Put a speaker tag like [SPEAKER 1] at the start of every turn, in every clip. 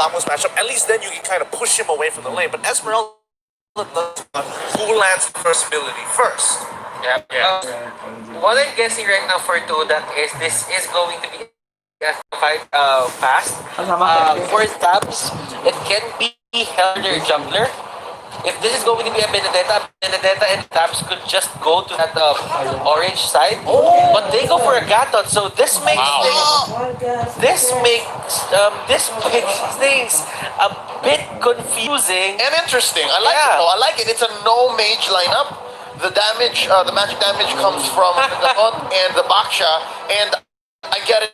[SPEAKER 1] Lapo's matchup, at least then you can kind of push him away from the lane. But Esmeralda, who lands the first ability first?
[SPEAKER 2] Yeah. What I'm guessing right now for TODAK is this is going to be a fight fast. For tabs, it can be Helder Juggler. If this is going to be a Benedetta and tabs could just go to that orange side. But they go for a Gatot, so this makes things a bit confusing
[SPEAKER 3] and interesting. I like it though. I like it. It's a no mage lineup. The damage, the magic damage comes from the Gatot and the Baksha, and I get it.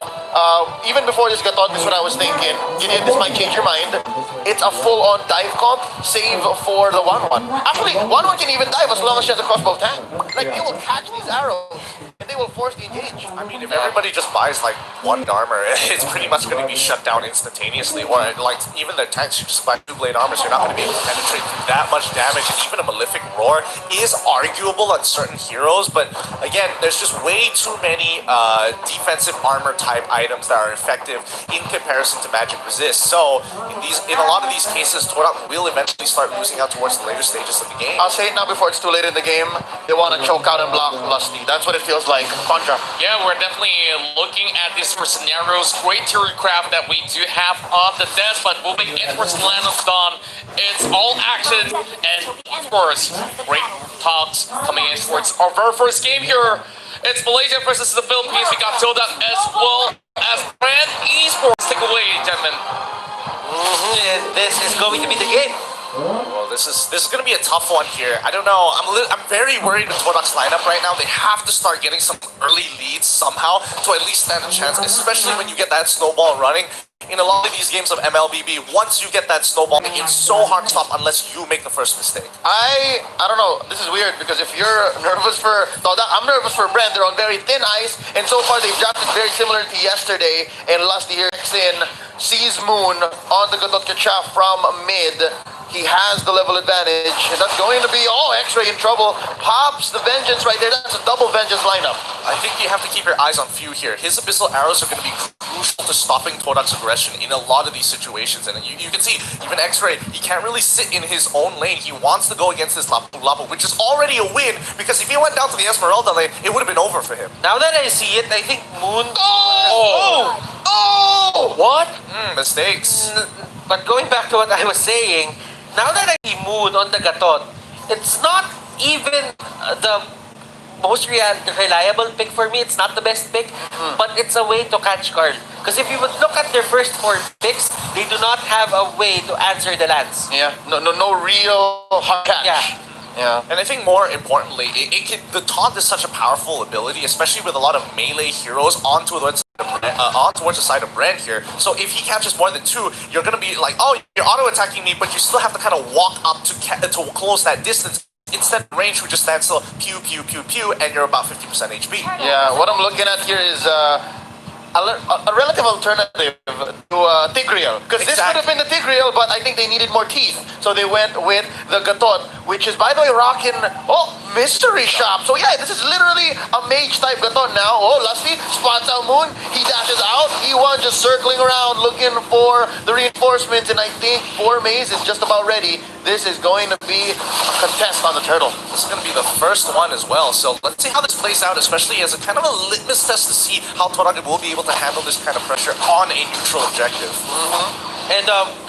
[SPEAKER 3] Even before this Gatot, this is what I was thinking. This might change your mind. It's a full-on dive comp, save for the 1-1. Actually, 1-1 can even dive as long as she has a crossbow tank. Like, they will catch these arrows, and they will force the engage.
[SPEAKER 1] I mean, if everybody just buys, like, one armor, it's pretty much going to be shut down instantaneously. Or, like, even their tanks, you just buy 2-blade armor, so you're not going to be able to penetrate that much damage. And even a Malefic Roar is arguable on certain heroes, but, again, there's just way too many defensive armor type items that are effective in comparison to magic resist. So in a lot of these cases, TODAK will eventually start losing out towards the later stages of the game.
[SPEAKER 3] I'll say it now before it's too late in the game. They want to choke out and block Lusty. That's what it feels like. Contra.
[SPEAKER 4] Yeah, we're definitely looking at these for scenarios. Great theory craft that we do have on the desk, but moving in towards the Land of Dawn, it's all action and of course great talks coming in towards our very first game here. It's Malaysia versus the Philippines. We got TODAK as well as BREN ESPORTS. Take away, gentlemen.
[SPEAKER 2] And this is going to be the game.
[SPEAKER 1] Well, this is going to be a tough one here. I don't know. I'm very worried with TODAK's lineup right now. They have to start getting some early leads somehow to at least stand a chance, especially when you get that snowball running. In a lot of these games of MLBB, once you get that snowball, it's so hard to stop unless you make the first mistake.
[SPEAKER 3] I don't know. This is weird because if you're nervous for TODAK, I'm nervous for BREN. They're on very thin ice, and so far they've drafted very similar to yesterday. And Lusty here in sees Moon on the Gatot Kacha from mid. He has the level advantage, and that's going to be X-Ray in trouble. Pops the Vengeance right there. That's a double Vengeance lineup.
[SPEAKER 1] I think you have to keep your eyes on Few here. His Abyssal Arrows are going to be crucial to stopping TODAK's aggression in a lot of these situations. And you can see, even X-Ray, he can't really sit in his own lane. He wants to go against this Lapu, which is already a win, because if he went down to the Esmeralda lane, it would have been over for him.
[SPEAKER 2] Now that I see it, I think Moon...
[SPEAKER 1] What? Mistakes.
[SPEAKER 2] But going back to what I was saying, now that I see Moon on the Gatot, it's not even the most reliable pick for me. It's not the best pick, but it's a way to catch Carl. Because if you would look at their first 4 picks, they do not have a way to answer the lance.
[SPEAKER 3] Yeah, no real hard catch.
[SPEAKER 1] Yeah. And I think more importantly, the taunt is such a powerful ability, especially with a lot of melee heroes on towards the side of BREN here. So if he catches more than 2, you're going to be like, oh, you're auto-attacking me, but you still have to kind of walk up to close that distance. Instead of range, who just stands still, pew, pew, pew, pew, and you're about 50% HP.
[SPEAKER 3] Yeah, what I'm looking at here is a relative alternative to Tigreal. Because this could have been the Tigreal, but I think they needed more teeth. So they went with the Gatot, which is, by the way, rocking, Mystery Shop. So yeah, this is literally a mage-type Gatot now. Lusty spots out Moon. He dashes out. E1 just circling around, looking for the reinforcements. And I think 4 Maze is just about ready. This is going to be a contest on the turtle.
[SPEAKER 1] This is going to be the first one as well. So let's see how this plays out, especially as a kind of a litmus test to see how TODAK will be able to handle this kind of pressure on a neutral objective.
[SPEAKER 2] And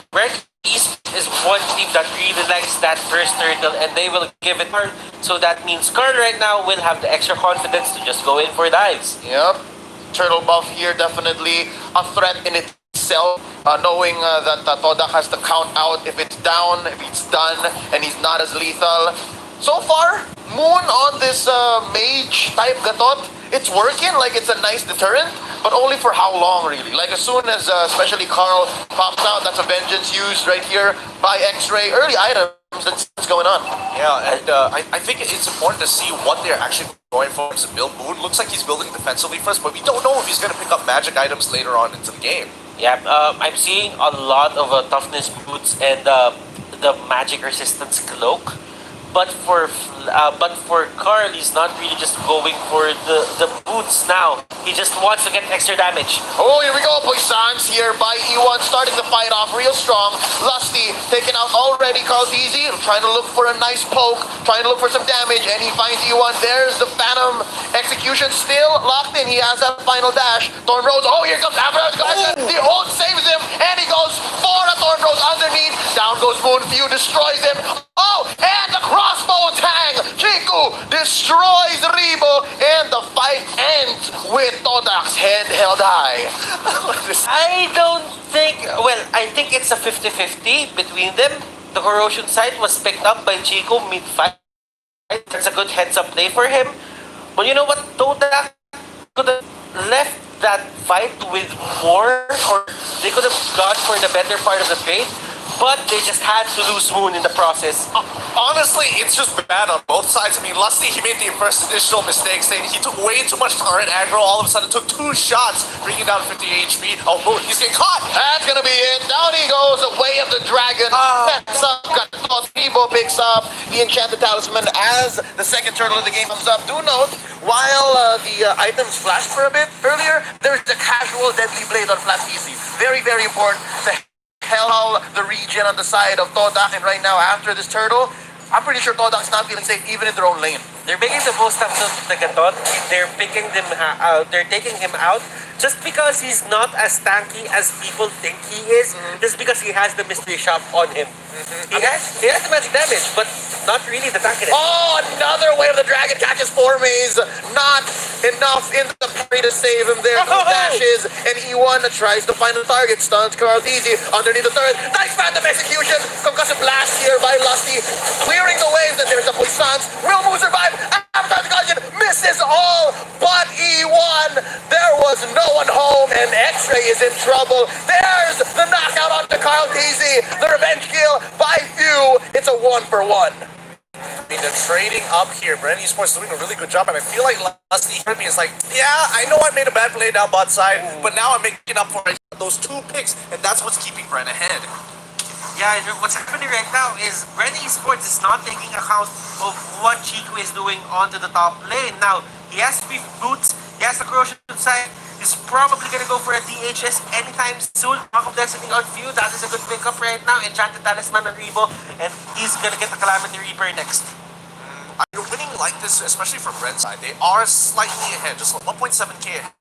[SPEAKER 2] BREN East is one team that really likes that first turtle, and they will give it Carl. So that means Carl right now will have the extra confidence to just go in for dives.
[SPEAKER 3] Yep. Turtle buff here, definitely a threat in itself. Knowing that TODAK has to count out if it's down, if it's done, and he's not as lethal. So far, Moon on this mage-type Gatot, it's working, like it's a nice deterrent, but only for how long, really? Like, as soon as, especially Carl pops out, that's a Vengeance used right here by X-Ray. Early items, that's what's going on.
[SPEAKER 1] Yeah, and I think it's important to see what they're actually going for to build. Moon looks like he's building defensively first, but we don't know if he's going to pick up magic items later on into the game.
[SPEAKER 2] Yeah, I'm seeing a lot of toughness boots and the magic resistance cloak. But for Carl, he's not really just going for the boots now. He just wants to get extra damage.
[SPEAKER 3] Oh, here we go. Poissons here by E1 starting the fight off real strong. Lusty taken out already. Carl's easy. Trying to look for a nice poke. Trying to look for some damage. And he finds E1. There's the Phantom execution still locked in. He has that final dash. Thorn Rose. Oh, here comes Avalanche. The ult saves him. And he goes for a Thorn Rose underneath. Down goes Moonview. Destroys him. Oh, and the crossbow tang. Chiku destroys Rebo. And the fight ends with Todak's head held high.
[SPEAKER 2] I think it's a 50-50 between them. The corrosion site was picked up by Chico mid-fight. That's a good heads-up play for him. But you know what? Todak could have left that fight with more, or they could have gone for the better part of the trade. But they just had to lose Moon in the process.
[SPEAKER 1] Honestly, it's just bad on both sides. I mean, Lusty, he made the first initial mistake, saying he took way too much turret aggro. All of a sudden, took 2 shots, bringing down 50 HP. Oh, Moon, he's getting caught.
[SPEAKER 3] That's gonna be it. Down he goes, the way of the dragon. Sets up, got Rebo picks up the enchanted talisman as the second turtle of the game comes up. Do note, while the items flashed for a bit earlier, there's the casual deadly blade on Flat Easy. Very, very important to hell the region on the side of Todak, and right now after this turtle, I'm pretty sure Todak's not feeling safe even in their own lane.
[SPEAKER 2] They're making the most out of the Gatot. They're picking them out. They're taking him out just because he's not as tanky as people think he is. Just because he has the mystery shop on him. He has the magic damage, but not really the tankiness.
[SPEAKER 3] Oh, another way of the dragon catches 4 maze. Not enough in the parry to save him there. No dashes, and E1 tries to find the target. Stuns Carl easy underneath the turret. Nice Phantom execution. Concussive blast here by Lusty, clearing the waves, and there's the Poissons. Will Moon survive? Avatar Guardian misses all but E1. There was no one home, and X-Ray is in trouble. There's the knockout onto Carl Teasy. The revenge kill by few. It's a 1-for-1.
[SPEAKER 1] I mean, they're trading up here. BREN eSports is doing a really good job, and I feel like Lusty heard me is like, yeah, I know I made a bad play down bot side, but now I'm making up for it. Those 2 picks, and that's what's keeping BREN ahead.
[SPEAKER 2] Yeah, what's happening right now is BREN eSports is not taking account of what Chico is doing onto the top lane. Now, he has 3 boots, he has the corrosion side, he's probably gonna go for a DHS anytime soon. Rock of Destiny on Few, that is a good pickup right now. Enchanted Talisman on Rebo, and he's gonna get the Calamity Reaper next.
[SPEAKER 1] You're winning like this, especially for BREN's side. They are slightly ahead, just 1.7k ahead.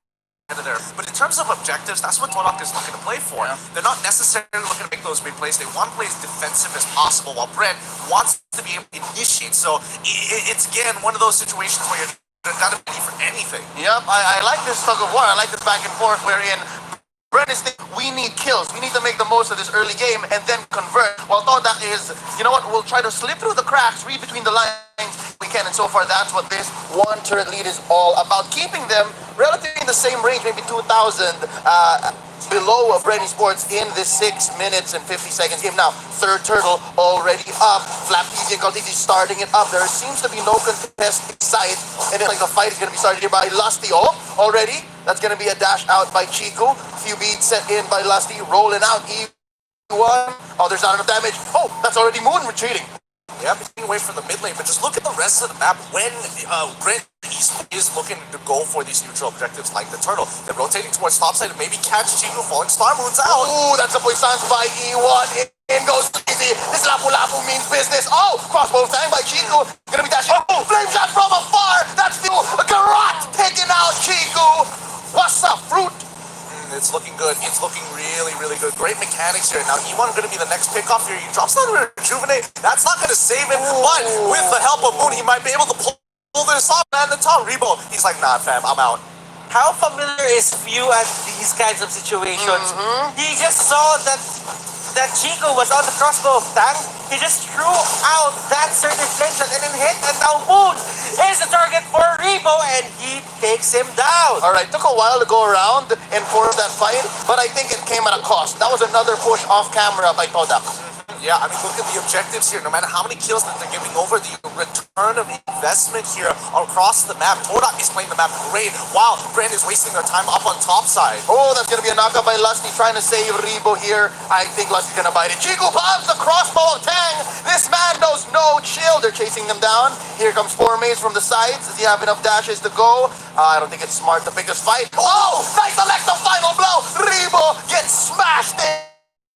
[SPEAKER 1] There. But in terms of objectives, that's what TODAK is looking to play for. Yeah. They're not necessarily looking to make those big plays. They want to play as defensive as possible, while BREN wants to be able to initiate. So it's, again, one of those situations where you're not ready for anything.
[SPEAKER 3] Yep, I like this tug of war. I like this back and forth wherein BREN is thinking, we need kills. We need to make the most of this early game and then convert. While TODAK is, you know what, we'll try to slip through the cracks, read between the lines we can. And so far, that's what this 1 turret lead is all about. Keeping them relatively in the same range, maybe 2,000 below BREN eSports in this 6 minutes and 50 seconds game. Now, 3rd turtle already up. Flapeasy and Kaltisi starting it up. There seems to be no contest inside, and it's like the fight is going to be started here by Lusty. Oh, already. That's going to be a dash out by Chico. Few beats set in by Lusty, rolling out E1. Oh, there's not enough damage. Oh, that's already Moon retreating.
[SPEAKER 1] Yeah, getting away from the mid lane, but just look at the rest of the map when BREN is looking to go for these neutral objectives like the turtle. They're rotating towards topside and maybe catch Chico falling Star Moon's out.
[SPEAKER 3] Ooh, that's a Poissons by E1. In goes Easy. This Lapu-Lapu means business. Oh, crossbow tang by Chico. Gonna be dashing. Oh, flame shot from afar. That's the Garrot taking out Chico. What's up, fruit?
[SPEAKER 1] It's looking good. It's looking really, really good. Great mechanics here. Now, E1 going to be the next pickoff here. He drops down to Rejuvenate. That's not going to save him, but with the help of Moon, he might be able to pull this off. Man, the top Rebo, he's like, nah, fam, I'm out.
[SPEAKER 2] How familiar is Few at these kinds of situations? He just saw that Chico was on the crossbow of Tang. He just threw out that certain flame shot and then hit, and now Moon is the target for Rebo, and he takes him down.
[SPEAKER 3] Alright, took a while to go around and force that fight, but I think it came at a cost. That was another push off camera by TODAK.
[SPEAKER 1] Yeah, I mean, look at the objectives here. No matter how many kills that they're giving over, the return of investment here across the map. TODAK is playing the map great, while BREN is wasting their time up on top side.
[SPEAKER 3] Oh, that's gonna be a knockup by Lusty trying to save Rebo here. I think Lusty's gonna bite it. Chico pops the crossbow of Tang. This man knows no chill. They're chasing them down. Here comes Formaze from the sides. Does he have enough dashes to go? I don't think it's smart to pick this fight. Oh, nice Alexa final blow. Rebo gets smashed in.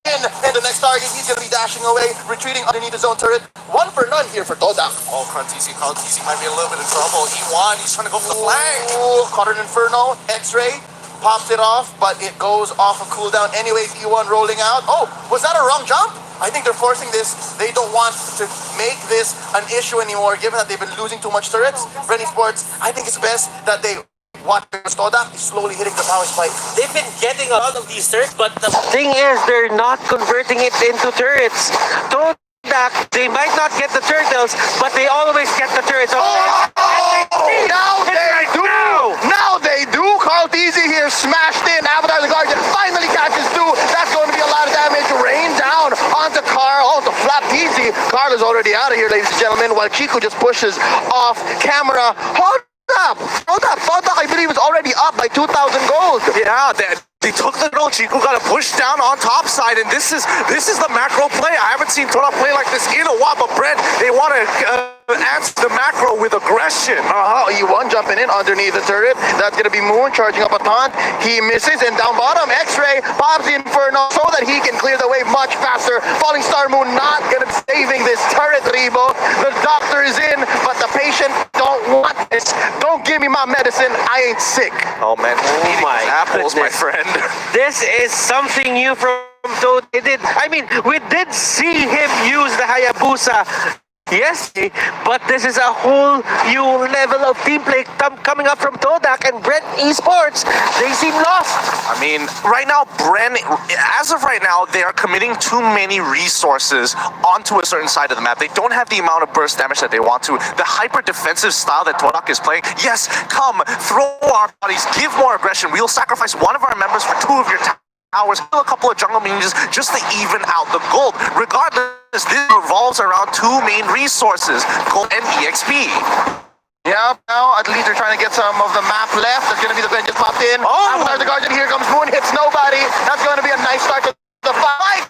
[SPEAKER 3] And the next target, he's gonna be dashing away, retreating underneath his own turret. 1 for none here for TODAK.
[SPEAKER 1] Oh, Karl'Tezi might be a little bit of trouble. E1, he's trying to go for the flank.
[SPEAKER 3] Ooh, caught an Inferno. X-Ray pops it off, but it goes off a cooldown. Anyways, E1 rolling out. Oh, was that a wrong jump? I think they're forcing this. They don't want to make this an issue anymore, given that they've been losing too much turrets. BREN Esports, I think it's best that they watch TODAK is slowly hitting the power spike.
[SPEAKER 2] They've been getting a lot of these turrets, but the thing is, they're not converting it into turrets. TODAK, they might not get the turtles, but they always get the turrets.
[SPEAKER 3] Now they do! Now they do! Karl'Tezi here smashed in. Avatar the Guardian finally catches two. That's going to be a lot of damage. Rain down onto Carl. Oh, the flap easy. Carl is already out of here, ladies and gentlemen, while Chico just pushes off camera. Hold up! TODAK, I believe, is already up by 2,000 gold.
[SPEAKER 1] Yeah, they took the goal. Chico got to push down on top side, and this is the macro play. I haven't seen TODAK play like this in a while, but BREN, they want to answer the macro with aggression.
[SPEAKER 3] E1 jumping in underneath the turret. That's going to be Moon charging up a taunt. He misses, and down bottom, X-Ray pops the Inferno so that he can clear the way much faster. Falling Star Moon not going to be saving this turret, Rebo. The doctor is in, but the patient don't want this. Don't give me my medicine. I ain't sick.
[SPEAKER 1] Oh man, eating
[SPEAKER 2] my
[SPEAKER 1] apples, my
[SPEAKER 2] goodness.
[SPEAKER 1] friend.
[SPEAKER 2] This is something new from TODAK. I mean, we did see him use the Hayabusa. Yes, but this is a whole new level of team play coming up from TODAK and BREN Esports. They seem lost.
[SPEAKER 1] I mean, right now, BREN, as of right now, they are committing too many resources onto a certain side of the map. They don't have the amount of burst damage that they want to. The hyper-defensive style that TODAK is playing, yes, come, throw our bodies, give more aggression. We'll sacrifice one of our members for two of your towers, kill a couple of jungle minions just to even out the gold. Regardless, this revolves around two main resources, gold and EXP.
[SPEAKER 3] Yeah, now at least they're trying to get some of the map left. That's going to be the Ben just popped in. Avatar the Guardian, here comes Moon, hits nobody. That's going to be a nice start to the fight.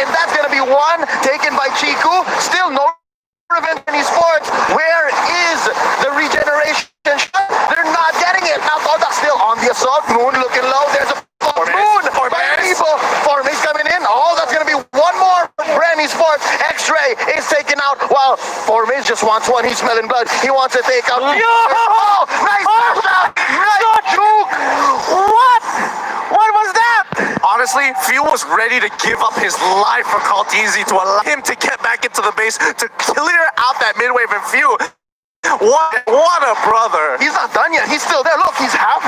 [SPEAKER 3] And that's going to be one taken by Chiku. Still no revenge in esports. Where is the regeneration shot? They're not getting it. Now TODAK still on the assault. Moon looking low. There's a Moon by people. Formace coming in. Oh, that's going to be one more. BREN Esports. X-Ray is taken out while Formace just wants one. He's smelling blood. He wants to take out. Oh, nice out. Nice juke.
[SPEAKER 2] What was that?
[SPEAKER 1] Honestly, Few was ready to give up his life for Karl'Tezi to allow him to get back into the base to clear out that mid wave, and Few, what a brother.
[SPEAKER 3] He's not done yet. He's still there. Look, he's half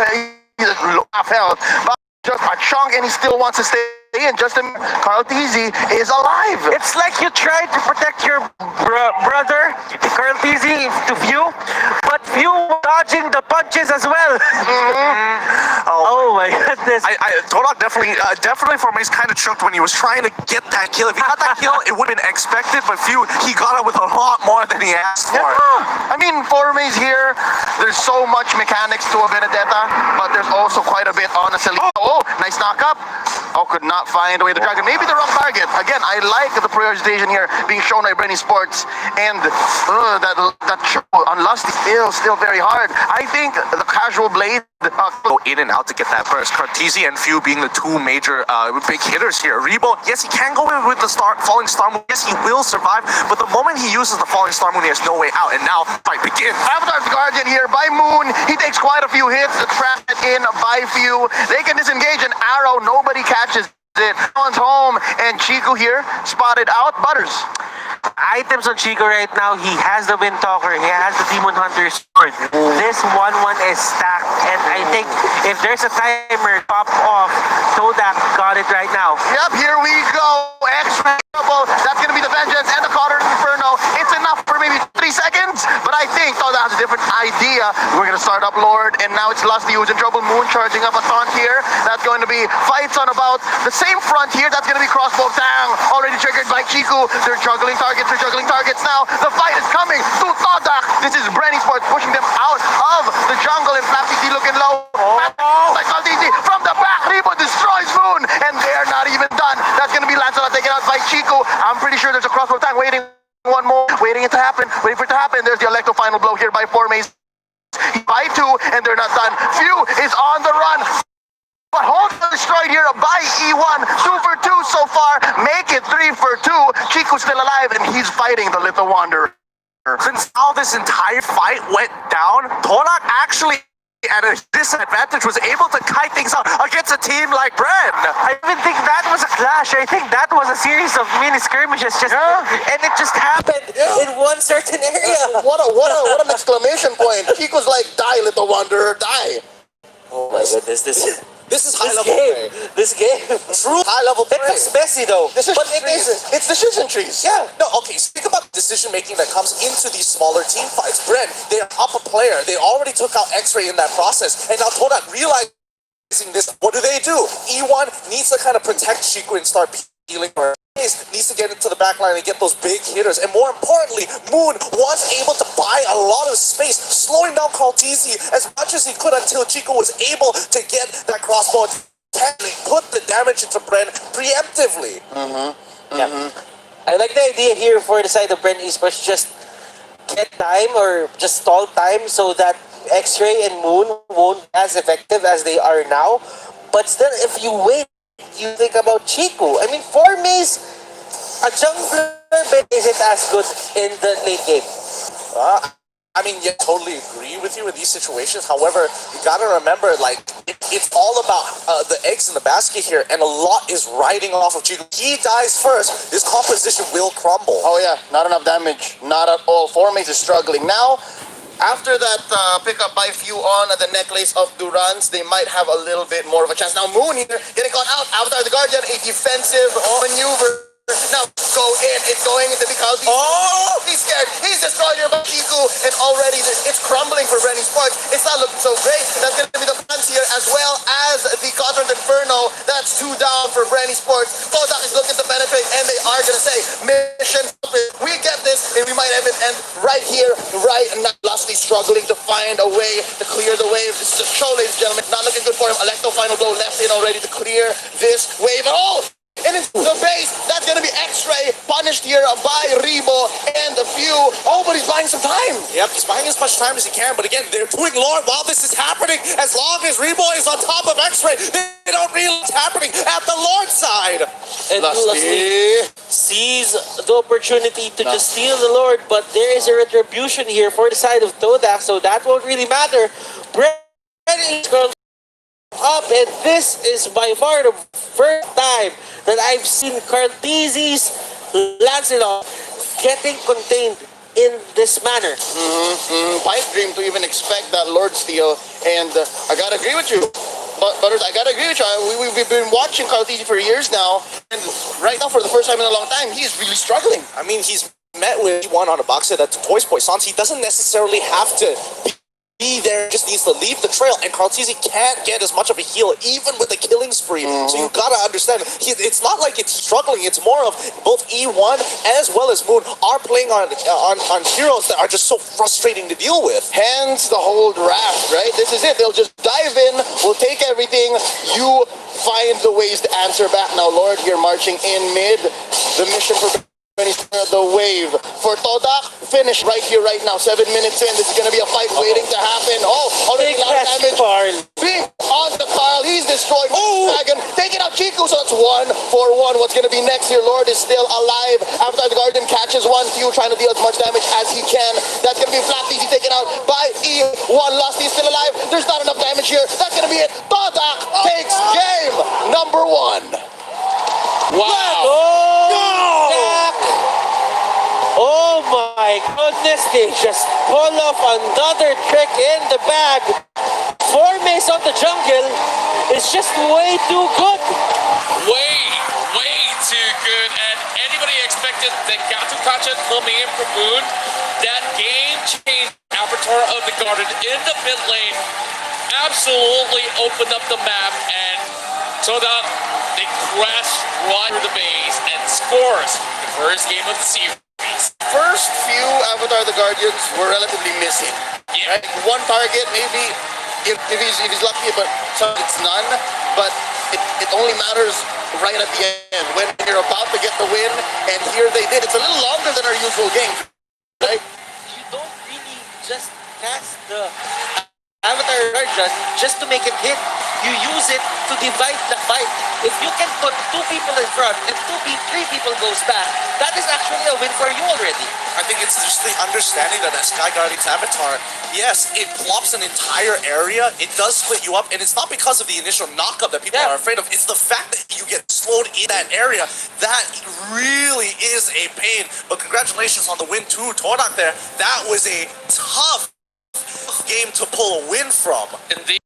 [SPEAKER 3] health. But just a chunk, and he still wants to stay in. Just Karl'Tezi is alive.
[SPEAKER 2] It's like you tried to protect your brother, Karl'Tezi, to Few, but Few dodging the punches as well. Oh my goodness.
[SPEAKER 1] TODAK definitely Formace kind of choked when he was trying to get that kill. If he got that kill, it would have been expected, but Few, he got it with a lot more than he asked for.
[SPEAKER 3] Yeah. I mean, Formace here, there's so much mechanics to a Benedetta, but there's also quite a bit on a Selena. Oh, nice knock-up. Oh, could not find a way to drag it. Maybe the wrong target. Again, I like the prioritization here being shown by BREN Esports, and that on Lusty still very hard. I think the casual blade
[SPEAKER 1] go in and out to get that burst. Karl'Tezi and Few being the two major big hitters here. Rebo, yes, he can go in with the falling star moon. Yes, he will survive, but the moment he uses the falling star moon, he has no way out, and now fight begins.
[SPEAKER 3] Avatar the Guardian here by Moon. He takes quite a few hits. The trap in by Few. They can disengage an arrow. Nobody catches it. One's home, and Chico here spotted out. Butters.
[SPEAKER 2] Items on Chico right now, he has the Wind Talker, he has the Demon Hunter sword. This 1-1 is stacked, and I think if there's a timer pop off, TODAK got it right now.
[SPEAKER 3] Yep, here we go. X-ray double. That's going to be the Vengeance and the Cotter Inferno. It's enough for maybe 3 seconds, but I think TODAK has a different idea. We're going to gonna start up Lord, and now it's Lusty who's in trouble. Moon charging up a taunt here. That's going to be fights on about the same front here. That's gonna be crossbow Tang, already triggered by Chiku. They're juggling targets now. The fight is coming to TODAK. This is BREN ESPORTS pushing them out of the jungle, and FlapTC looking low. Like FlapTC from the back, Rebo destroys Moon, and they're not even done. That's gonna be Lancelot taken out by Chiku. I'm pretty sure there's a crossbow Tang waiting. One more, waiting for it to happen. There's the Electro final blow here by Formace. By 2, and they're not done. Few is on the run. But hold destroyed here by E1. 2 for 2 so far. Make it 3 for 2. Chico's still alive, and he's fighting the Little Wanderer.
[SPEAKER 1] Since how this entire fight went down, TODAK actually at a disadvantage was able to kite things out against a team like BREN.
[SPEAKER 2] I even think that was a clash. I think that was a series of mini skirmishes, and it just happened in one certain area.
[SPEAKER 3] What an exclamation point. Chico's like, die, Little Wanderer, die.
[SPEAKER 2] Oh my goodness,
[SPEAKER 1] This is high level play.
[SPEAKER 2] This game,
[SPEAKER 1] True high level play.
[SPEAKER 2] it looks messy though.
[SPEAKER 3] It's decision trees.
[SPEAKER 1] Yeah, no, okay, so think about the decision making that comes into these smaller team fights. BREN, they're up a player. They already took out X-Ray in that process, and now TODAK realizing this, what do? E1 needs to kind of protect Chiku and start healing her. Needs to get into the back line and get those big hitters, and more importantly, Moon was able to buy a lot of space, slowing down Kaltizi as much as he could until Chico was able to get that crossbow and put the damage into BREN preemptively.
[SPEAKER 2] Yeah. I like the idea here for the side of BREN Esports, just get time or just stall time so that X-Ray and Moon won't be as effective as they are now. But still, if you wait, you think about Chiku. I mean, Formace, a jungler but isn't as good in the late game.
[SPEAKER 1] I mean, yeah, totally agree with you in these situations. However, you gotta remember, like, it's all about the eggs in the basket here, and a lot is riding off of Chiku. He dies first, this composition will crumble.
[SPEAKER 3] Oh yeah, not enough damage. Not at all. Formace is struggling. Now, after that pickup by Few on the necklace of Durans, they might have a little bit more of a chance. Now Moon here, getting caught out. Avatar the Guardian, a defensive maneuver. Now go in, it's going into because he's scared. He's destroyed here by Chiku, and already it's crumbling for BREN ESPORTS. It's not looking so great. That's going to be the plans here, as well as the Quadrant Inferno. That's 2 down for BREN ESPORTS. TODAK is looking to benefit, and they are going to say, mission, we get this, and we might have it end right here, right now. Lusty struggling to find a way to clear the wave. This is a show, ladies and gentlemen. Not looking good for him. Electro final blow left in already to clear this wave at all. And into the base, that's gonna be X-Ray, punished here by Rebo and a Few. Oh, but he's buying some time.
[SPEAKER 1] Yep, he's buying as much time as he can, but again, they're doing Lord while this is happening. As long as Rebo is on top of X-Ray, they don't realize what's happening at the Lord side.
[SPEAKER 2] And Lusty sees the opportunity to just steal the Lord, but there is a retribution here for the side of TODAK, so that won't really matter. BREN is going up, and this is by far the first time that I've seen Kaltizi's Lancelot getting contained in this manner.
[SPEAKER 3] Pipe dream to even expect that Lord steal, and I gotta agree with you. But I gotta agree with you. We've been watching Kaltizi for years now, and right now for the first time in a long time, he's really struggling.
[SPEAKER 1] I mean, he's met with one on a box set at Toys Poissons. He doesn't necessarily have to be there, just needs to leave the trail, and Kaltizi can't get as much of a heal even with the killing spree. So you gotta understand, it's not like it's struggling, it's more of both E1 as well as Moon are playing on heroes that are just so frustrating to deal with.
[SPEAKER 3] Hence the whole draft, right? This is it. They'll just dive in, we'll take everything, you find the ways to answer back. Now Lord here marching in mid, the mission for the wave for TODAK, finish right here, right now. 7 minutes in, this is gonna be a fight waiting to happen. Oh, already a lot of damage. Big on the Carl, he's destroyed. Dragon, taking out Chiku, so that's 1 for 1. What's gonna be next here? Lord is still alive. After the Guardian catches one, Few trying to deal as much damage as he can. That's gonna be FlapTC taken out by E1. Lusty is still alive. There's not enough damage here. That's gonna be it. TODAK takes game number 1.
[SPEAKER 4] Wow.
[SPEAKER 2] Oh my goodness, they just pull off another trick in the bag. Formace on the jungle is just way too good.
[SPEAKER 4] Way too good. And anybody expected the Gatu Kacha coming in from Moon? That game changed Avatar of the Garden in the mid lane absolutely opened up the map, and TODAK, they crash right through the base and scores the first game of the series.
[SPEAKER 3] First few Avatar the Guardians were relatively missing.
[SPEAKER 4] Yeah.
[SPEAKER 3] Right? One target, maybe, if he's lucky, but so it's none. But it only matters right at the end when you're about to get the win, and here they did. It's a little longer than our usual game, right?
[SPEAKER 2] You don't really just cast the Avatar Guardian just to make it hit. You use it to divide the fight. If you can put two people in front and three people goes back, that is actually a win for you already.
[SPEAKER 1] I think it's just the understanding that Sky Guardian's Avatar, yes, it plops an entire area, it does split you up, and it's not because of the initial knockup that people are afraid of, it's the fact that you get slowed in that area. That really is a pain. But congratulations on the win too, TODAK there. That was a tough game to pull a win from.
[SPEAKER 4] Indeed.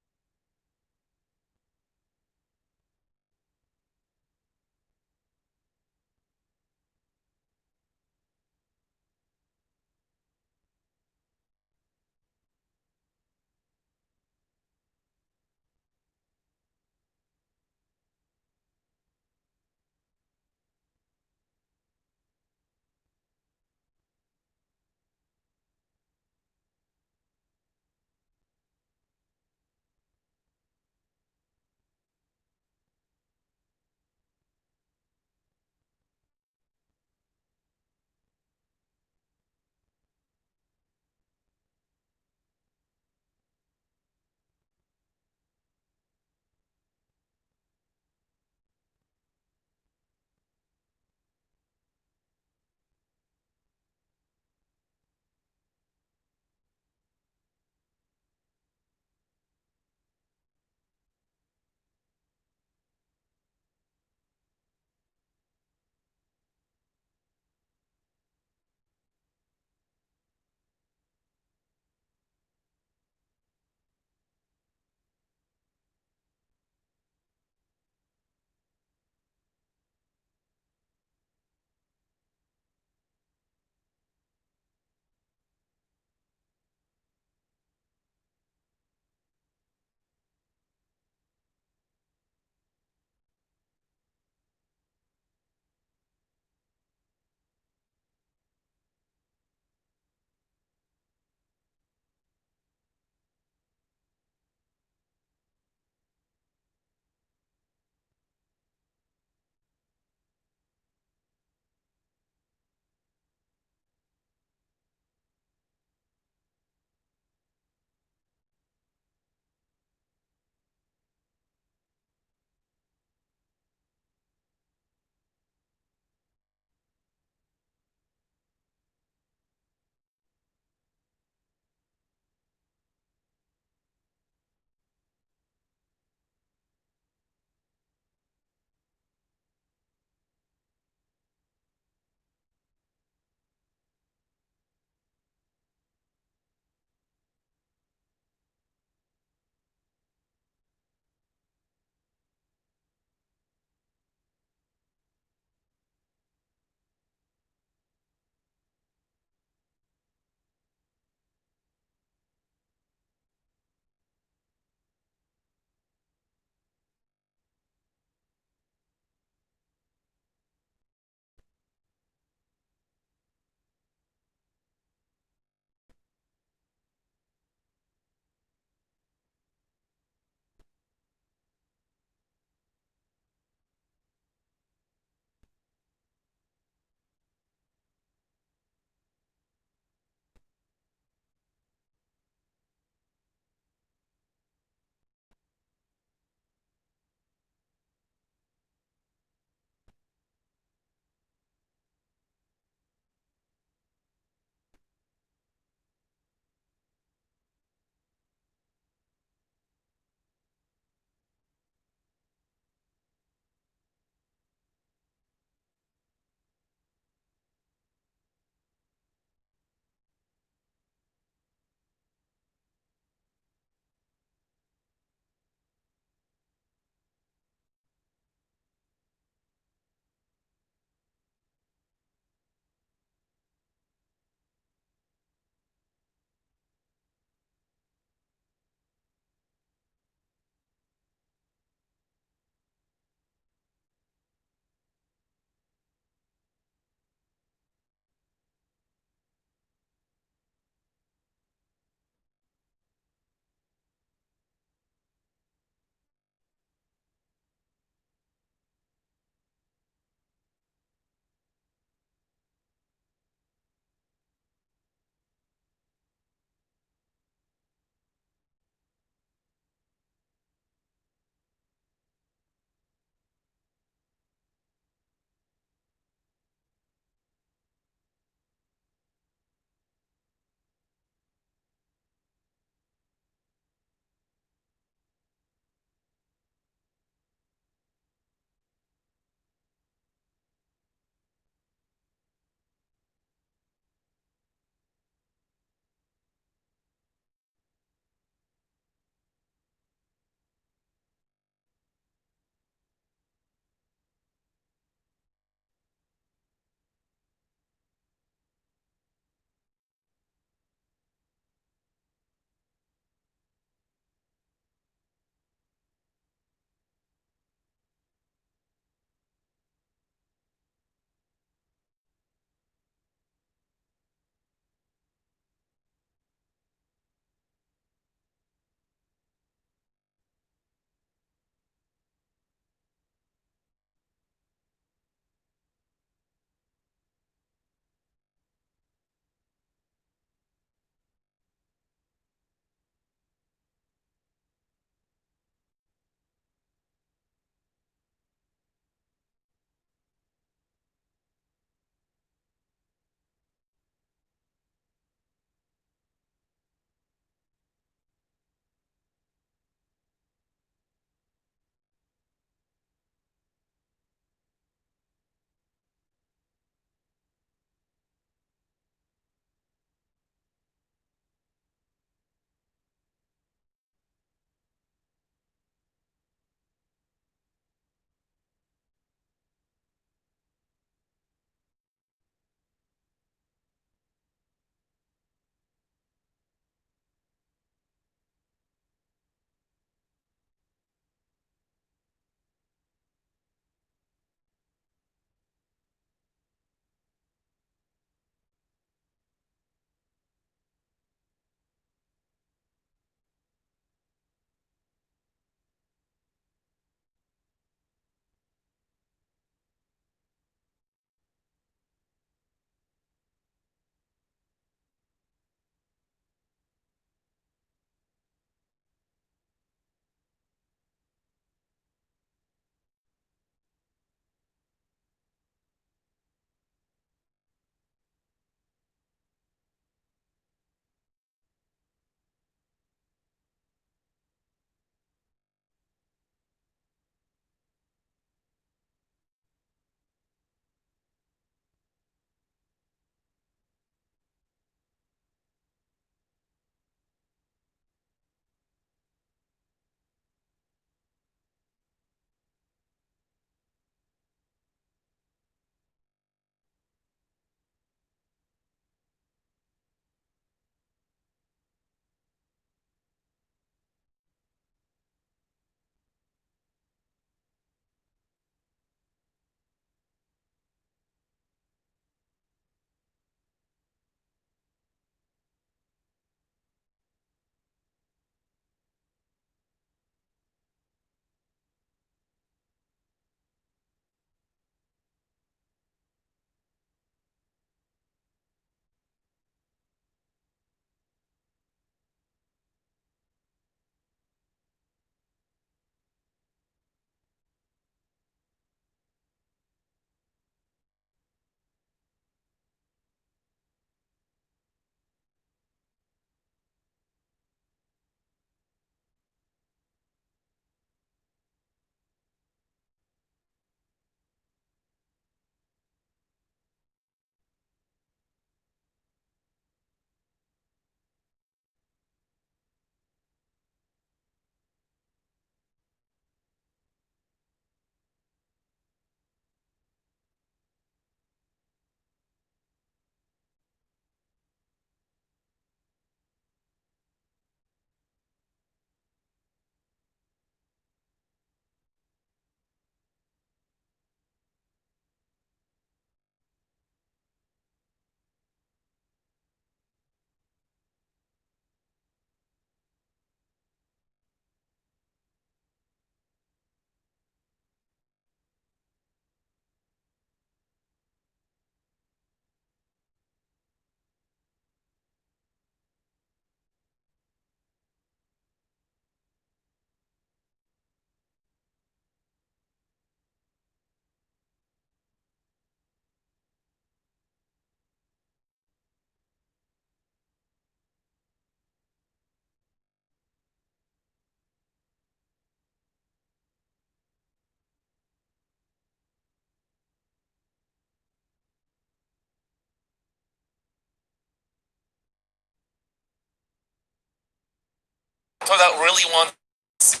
[SPEAKER 4] TODAK really wants some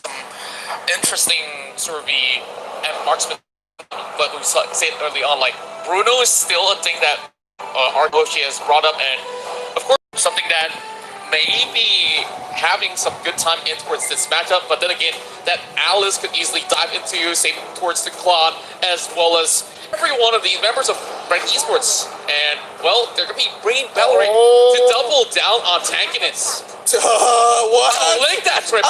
[SPEAKER 4] interesting sort of and marksman. But we said early on, like Bruno is still a thing that Argoshi has brought up, and of course something that may be having some good time in towards this matchup. But then again, that Alice could easily dive into, same towards the Claude, as well as every one of the members of BREN Esports. And well, they're gonna be bringing Bellerin to double down on tankiness.
[SPEAKER 3] What?
[SPEAKER 4] Oh, make that triple!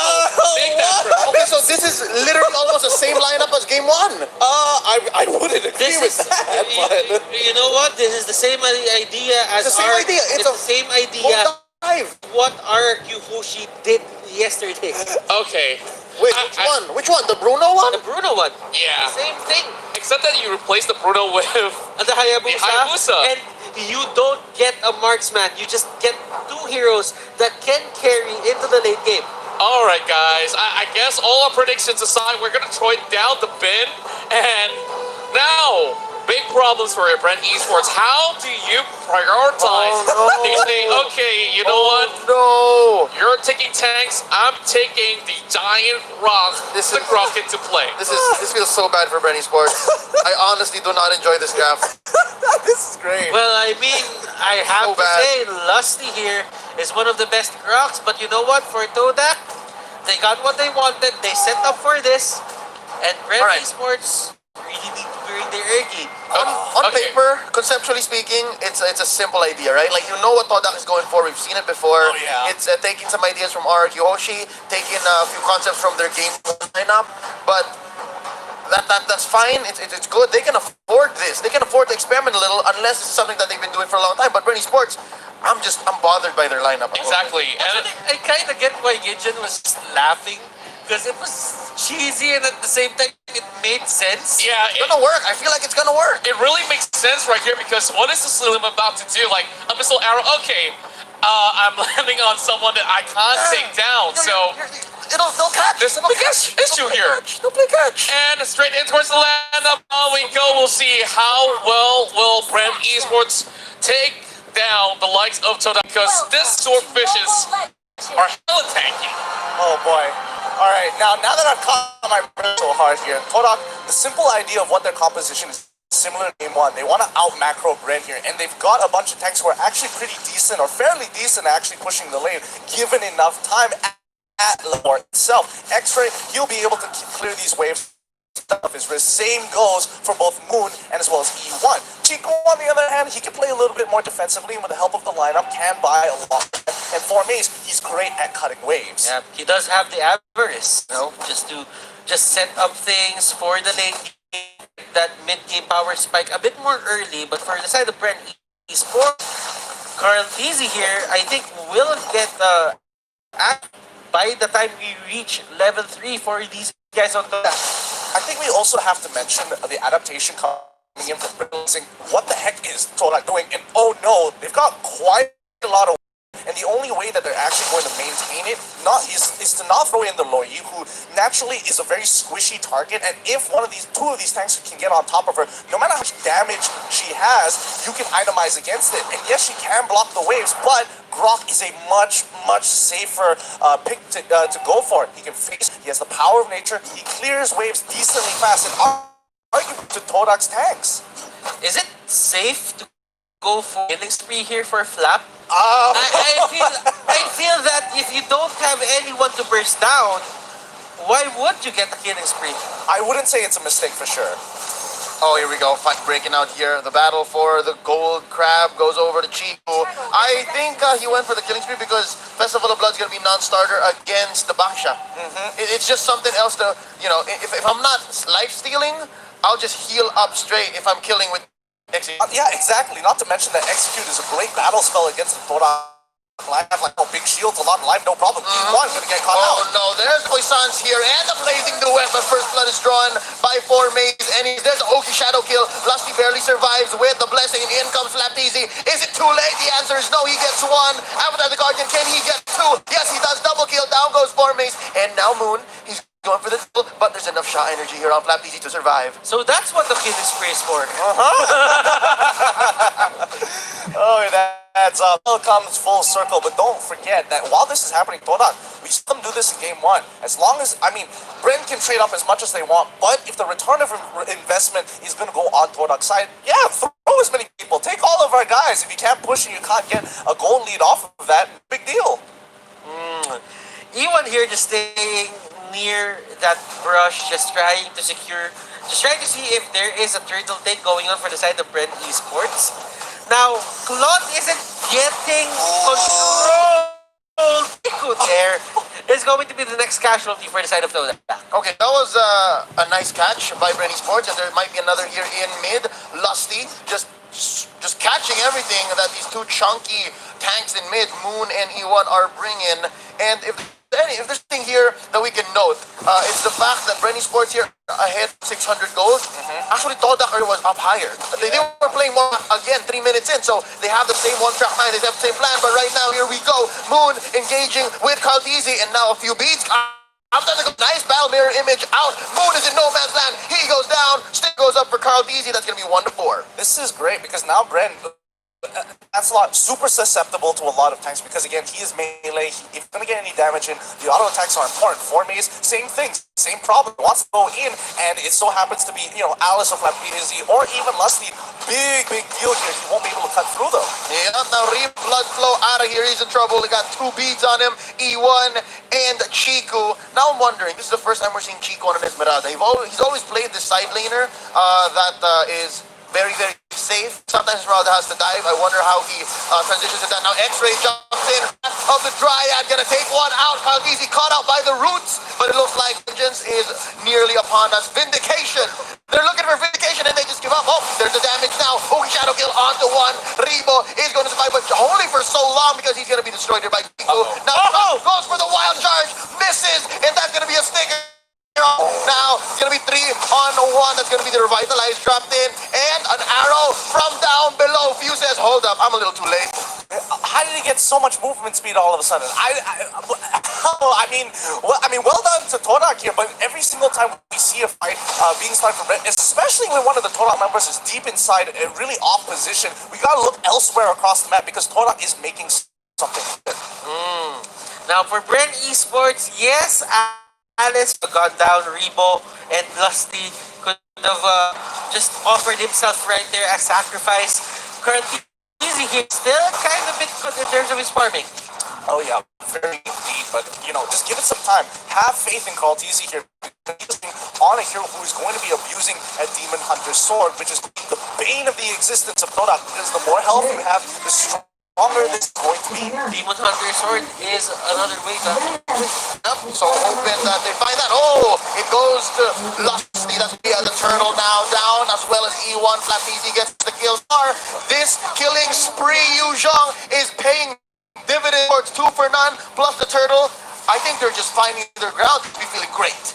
[SPEAKER 4] Make that triple!
[SPEAKER 3] Okay, so this is literally almost the same lineup as game one. I wouldn't agree
[SPEAKER 2] This
[SPEAKER 3] with
[SPEAKER 2] is,
[SPEAKER 3] that. But
[SPEAKER 2] you know what? This is the same idea as
[SPEAKER 3] It's the same
[SPEAKER 2] our,
[SPEAKER 3] idea. It's
[SPEAKER 2] the
[SPEAKER 3] a
[SPEAKER 2] same idea.
[SPEAKER 3] Five.
[SPEAKER 2] What our Yuhoshi did yesterday.
[SPEAKER 4] Okay.
[SPEAKER 3] Wait, which one? Which one? The Bruno one?
[SPEAKER 2] The Bruno one.
[SPEAKER 4] Yeah.
[SPEAKER 2] Same thing.
[SPEAKER 4] Except that you replace the Bruno with
[SPEAKER 2] And the Hayabusa.
[SPEAKER 4] The Hayabusa.
[SPEAKER 2] And you don't get a marksman. You just get two heroes that can carry into the late game.
[SPEAKER 4] Alright guys, I guess all our predictions aside, we're gonna throw it down the bin. And now, big problems for BREN Esports. How do you prioritize?
[SPEAKER 3] Oh, no.
[SPEAKER 4] You say, okay, you know what?
[SPEAKER 3] No.
[SPEAKER 4] You're taking tanks, I'm taking the giant rock,
[SPEAKER 3] This
[SPEAKER 4] the
[SPEAKER 3] is-
[SPEAKER 4] rock into play.
[SPEAKER 3] This feels so bad for BREN Esports. I honestly do not enjoy this draft. This is great.
[SPEAKER 2] Well, I mean, I have
[SPEAKER 3] So
[SPEAKER 2] to
[SPEAKER 3] bad.
[SPEAKER 2] say, Lusty here is one of the best rocks. But you know what? For TODAK, they got what they wanted. They set up for this. And BREN
[SPEAKER 3] Alright.
[SPEAKER 2] Esports really need to bring their Ergi.
[SPEAKER 3] On
[SPEAKER 4] Okay.
[SPEAKER 3] paper, conceptually speaking, it's a simple idea, right? Like, you know what TODAK is going for. We've seen it before.
[SPEAKER 1] Oh, yeah.
[SPEAKER 3] It's taking some ideas from Art Yoshi, taking a few concepts from their game lineup, but that's fine. It's good. They can afford this. They can afford to experiment a little, unless it's something that they've been doing for a long time. But BREN Esports, I'm bothered by their lineup.
[SPEAKER 4] Exactly. And
[SPEAKER 2] I kind of get why Gijin was laughing. Because it was cheesy and at the same time it made sense.
[SPEAKER 4] yeah,
[SPEAKER 3] It's gonna work. I feel like it's gonna work.
[SPEAKER 4] it really makes sense right here because what is the Slim about to do? Like a missile arrow. Okay, I'm landing on someone that I can't take down. So
[SPEAKER 3] They'll catch.
[SPEAKER 4] there's a big issue here.
[SPEAKER 3] They'll play catch.
[SPEAKER 4] And straight in towards the land up we go. We'll see how well will BREN Esports take down the likes of TODAK because this swordfishes are hella tanky.
[SPEAKER 1] Oh boy. Alright, now that I've caught my breath so hard here, TODAK, the simple idea of what their composition is similar to game one. They want to out macro BREN here, and they've got a bunch of tanks who are actually pretty decent or fairly decent at actually pushing the lane, given enough time at Lamar itself. X-Ray, he'll be able to clear these waves of his wrist. Same goes for both Moon and as well as E1. Chico, on the other hand, he can play a little bit more defensively, and with the help of the lineup, can buy a lot. And for Mace, he's great at cutting waves.
[SPEAKER 2] Yeah, he does have the avarice, you know, just set up things for the late game, that mid-game power spike a bit more early. But for the side of BREN Esports, Carl Easy here, I think will get by the time we reach level 3 for these guys on TODAK.
[SPEAKER 1] I think we also have to mention the adaptation coming in from realizing what the heck is TODAK doing, and oh no, they've got quite a lot of, and the only way that they're actually going to maintain it is to not throw in the Loi, who naturally is a very squishy target, and if two of these tanks can get on top of her, no matter how much damage she has, you can itemize against it. And yes, she can block the waves, but Grok is a much safer pick to go for. He can face, he has the power of nature, he clears waves decently fast, and arguably to TODAK's tanks.
[SPEAKER 2] Is it safe to go for killing spree here for Flap? I feel that if you don't have anyone to burst down, why would you get a killing spree?
[SPEAKER 1] I wouldn't say it's a mistake for sure.
[SPEAKER 3] Oh, here we go. Fight breaking out here. The battle for the gold crab goes over to Chico. I think he went for the killing spree because Festival of Blood's going to be non-starter against the Baksha. It's just something else to, if I'm not life stealing, I'll just heal up straight if I'm killing with Execute.
[SPEAKER 1] Yeah, exactly. Not to mention that Execute is a great battle spell against the TODAK. Like big shields, a lot of life, no problem. E1 gonna get caught out.
[SPEAKER 3] Oh no, there's Poissons here and the blazing duet, but first blood is drawn by 4 Maze, and there's an Oki shadow kill. Lusty barely survives with the blessing, and in comes Lapteasy. Is it too late? The answer is no, he gets 1. Avatar the Guardian, can he get 2? Yes, he does, double kill, down goes 4 Maze, and now Moon, he's going for the kill, but there's enough shot energy here on Lapteasy to survive.
[SPEAKER 2] So that's what the killing spree is for.
[SPEAKER 1] Oh, that's heads up. It comes full circle, but don't forget that while this is happening, TODAK, we saw them do this in game 1. As long as, BREN can trade up as much as they want, but if the return of investment is going to go on TODAK's side, yeah, throw as many people. Take all of our guys. If you can't push and you can't get a goal lead off of that, big deal.
[SPEAKER 2] E1 here just staying near that brush, just trying to see if there is a turtle take going on for the side of BREN Esports. Now, Claude isn't getting control. Tiku there is going to be the next casualty for the side of TODAK.
[SPEAKER 3] Okay, that was a nice catch by BREN Esports, and there might be another here in mid. Lusty just catching everything that these two chunky tanks in mid, Moon and E1, are bringing. And if there's anything here that we can note, it's the fact that BREN Esports here ahead 600 goals. Actually, TODAK was up higher. They were playing more again 3 minutes in, so they have the same one-track mind, they have the same plan. But right now, here we go. Moon engaging with Caldizi, and now a few beats. After the nice battle mirror image out, Moon is in no man's land. He goes down. Stick goes up for Caldizi. That's gonna be 1-4.
[SPEAKER 1] This is great because now BREN, that's a lot super susceptible to a lot of tanks because again he is melee. If he's gonna get any damage in, the auto attacks are important. For Maze, same thing, same problem. Wants to go in, and it so happens to be Alice of Lapizzi or even Lusty. Big deal here. He won't be able to cut through though.
[SPEAKER 3] Yeah, now blood flow out of here. He's in trouble. He got 2 beads on him. E1 and Chiku. Now I'm wondering. This is the first time we're seeing Chiku on an Esmeralda. He's always played the side laner that is very safe. Sometimes Esmeralda has to dive. I wonder how he transitions to that. Now X-Ray jumps in of the Dryad, gonna take one out. Caldizi caught out by the roots, but it looks like vengeance is nearly upon us. Vindication. They're looking for vindication and they just give up. Oh, there's the damage now. Oh, shadow kill onto one. Ribo is going to survive, but only for so long because he's gonna be destroyed here by Chiku. Now goes for the wild charge, misses, and that's gonna be a sticker. Now, it's going to be 3-on-1. That's going to be the revitalized dropped in. And an arrow from down below. Few says, hold up, I'm a little too late.
[SPEAKER 1] How did he get so much movement speed all of a sudden? Well done to TODAK here, but every single time we see a fight being started from BREN, especially when one of the TODAK members is deep inside a really off position, we gotta look elsewhere across the map because TODAK is making something.
[SPEAKER 2] Now, for BREN Esports, yes, Alice got down. Ribo and Lusty could have just offered himself right there as sacrifice. Currently, Easy here still kind of a bit good in terms of his farming.
[SPEAKER 1] Oh yeah, very indeed, but just give it some time. Have faith in Caldizi here. He's on a hero who is going to be abusing a Demon Hunter's sword, which is the bane of the existence of TODAK, because the more health you have, the stronger this is going to be.
[SPEAKER 2] Demon Hunter's sword is another way to
[SPEAKER 3] So hoping that they find that. Oh, it goes to Lusty. That's the turtle now down, as well as E1. Flateasy gets the kill star. This killing spree, Yuzhong, is paying dividends towards 2 for none, plus the turtle. I think they're just finding their ground. They're feeling great.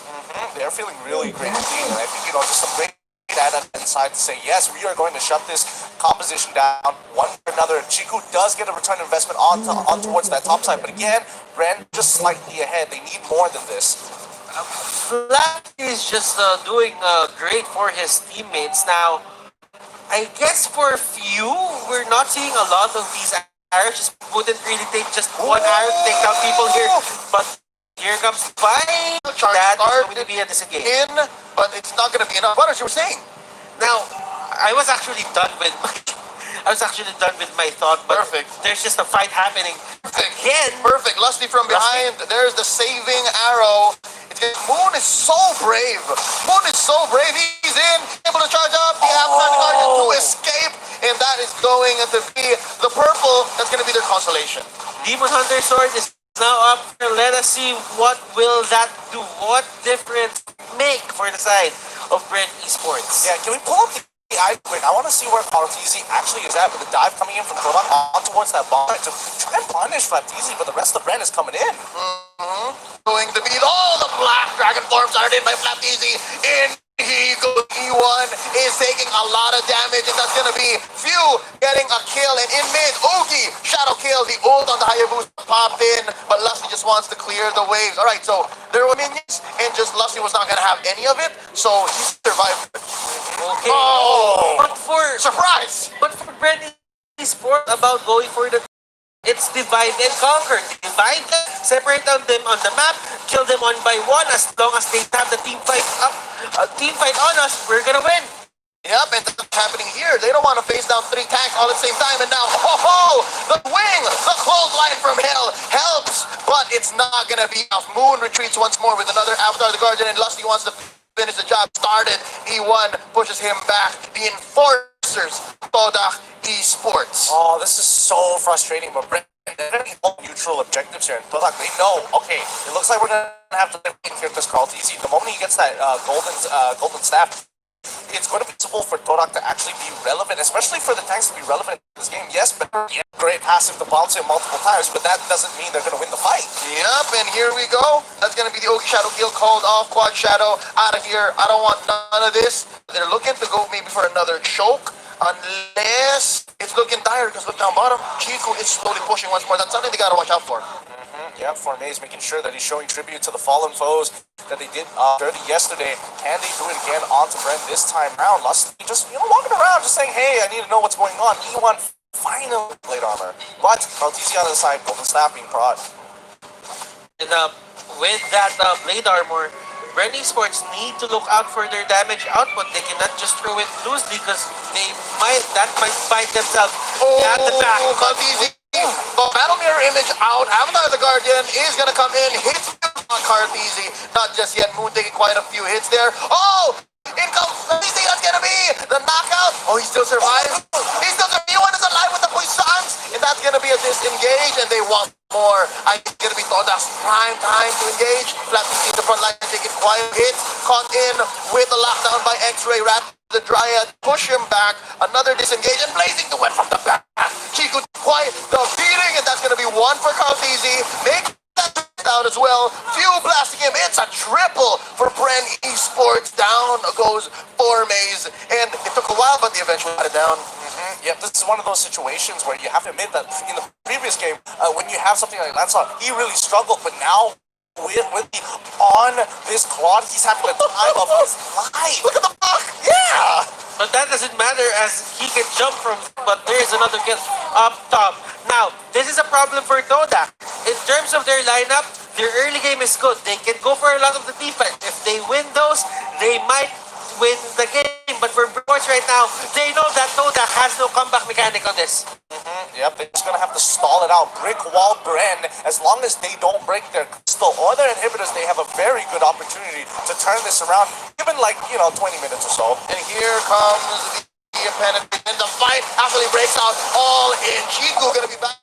[SPEAKER 1] They're feeling really great indeed. And I think, just some great data inside to say, yes, we are going to shut this composition down one for another. Chiku does get a return investment on towards that top side, but again, BREN just slightly ahead. They need more than this.
[SPEAKER 2] Flat is just doing great for his teammates. Now, I guess for a few, we're not seeing a lot of these arrows. Just wouldn't really take just one arrow to take down people here. But here comes five. That is going to be a disengage.
[SPEAKER 3] But it's not going to be enough. What you were saying?
[SPEAKER 2] Now, I was actually done with my thought, but
[SPEAKER 3] Perfect.
[SPEAKER 2] There's just a fight happening again.
[SPEAKER 3] Perfect. Lusty from behind. There's the saving arrow. Moon is so brave. Moon is so brave. He's in, able to charge up. He has to escape, and that is going to be the purple. That's going to be their consolation.
[SPEAKER 2] Demon Hunter sword is now up. Let us see what will that do. What difference make for the side of BREN Esports?
[SPEAKER 1] Yeah, can we pull up the eye quick? I want to see where Caldizi actually is at with the dive coming in from TODAK on towards that bomb to try and punish Flateasy, but the rest of BREN is coming in.
[SPEAKER 3] Going to be all the black dragon forms are in by Flateasy. In he goes. E1 is taking a lot of damage, and that's going to be Few getting a kill. And in mid, Oogie, shadow kill. The ult on the Hayabusa popped in, but Lusty just wants to clear the waves. All right, so there were minions, and just Lusty was not going to have any of it, so he survived.
[SPEAKER 2] Okay.
[SPEAKER 3] Oh,
[SPEAKER 2] But for
[SPEAKER 3] surprise!
[SPEAKER 2] BREN Esports about going for the It's divide and conquer. Divide them, separate them on the map, kill them one by one. As long as they have the team fight on us, we're gonna win.
[SPEAKER 3] Yep, and that's happening here. They don't want to face down 3 tanks all at the same time. And now, the wing, the clothesline from hell helps, but it's not going to be enough. Moon retreats once more with another Avatar of the Guardian, and Lusty wants to finish the job started. E1 pushes him back. The enforcers, TODAK Esports.
[SPEAKER 1] Oh, this is so frustrating, but Brent, they're going to be all neutral objectives here. And TODAK, they know, okay, it looks like we're going to have to wait here because Carl TZ. The moment he gets that golden staff, it's going to be possible for TODAK to actually be relevant, especially for the tanks to be relevant in this game. Yes, but great passive to bounce it multiple times, but that doesn't mean they're going to win the fight.
[SPEAKER 3] Yep, and here we go. That's going to be the Ogi Shadow Guild called off. Quad Shadow out of here. I don't want none of this. They're looking to go maybe for another choke, unless it's looking dire because look down bottom. Chico is slowly pushing once more. That's something they got to watch out for.
[SPEAKER 1] Yeah, Formaze making sure that he's showing tribute to the fallen foes that they did dirty yesterday. Can they do it again onto Bren this time round? Lusty just, walking around, just saying, hey, I need to know what's going on. E1 final blade armor. But Maltese on the side, golden staff being prod.
[SPEAKER 2] And with that blade armor, BREN Esports need to look out for their damage output. They cannot just throw it loosely because that might bite themselves at the back.
[SPEAKER 3] Maltese. The Battle Mirror image out. Avatar of the Guardian is going to come in. Hits on Cartesi. Not just yet. Moon taking quite a few hits there. Oh! In comes Cartesi. That's going to be the knockout. Oh, he still survives. He still survives. One is alive with the puissance. And that's going to be a disengage. And they want more. I think it's going to be TODAK's prime time to engage. Flat in the front line. Taking quiet hits. Caught in with the lockdown by X-Ray Rat. The Dryad push him back, another disengage, and blazing the web from the back. Chico quiet the beating, and that's going to be one for Cartesi. Make that out as well. Few blasting him. It's a triple for BREN Esports. Down goes Formaze, and it took a while, but they eventually got it down.
[SPEAKER 1] Yep, this is one of those situations where you have to admit that in the previous game, when you have something like Lancelot, he really struggled, but now with the on this quad, he's having the time of his life.
[SPEAKER 3] Look at the fuck!
[SPEAKER 1] Yeah!
[SPEAKER 2] But that doesn't matter as he can jump from, but there is another kill up top. Now, this is a problem for TODAK. In terms of their lineup, their early game is good. They can go for a lot of the defense. If they win those, they might win the game. But for Sports right now, they know that TODAK has no comeback mechanic on this.
[SPEAKER 1] Yep, they're just gonna have to stall it out. Brick wall Bren. As long as they don't break their crystal or their inhibitors, they have a very good opportunity to turn this around, given 20 minutes or so.
[SPEAKER 3] And here comes the penalty, and the fight actually breaks out all in. Chico gonna be back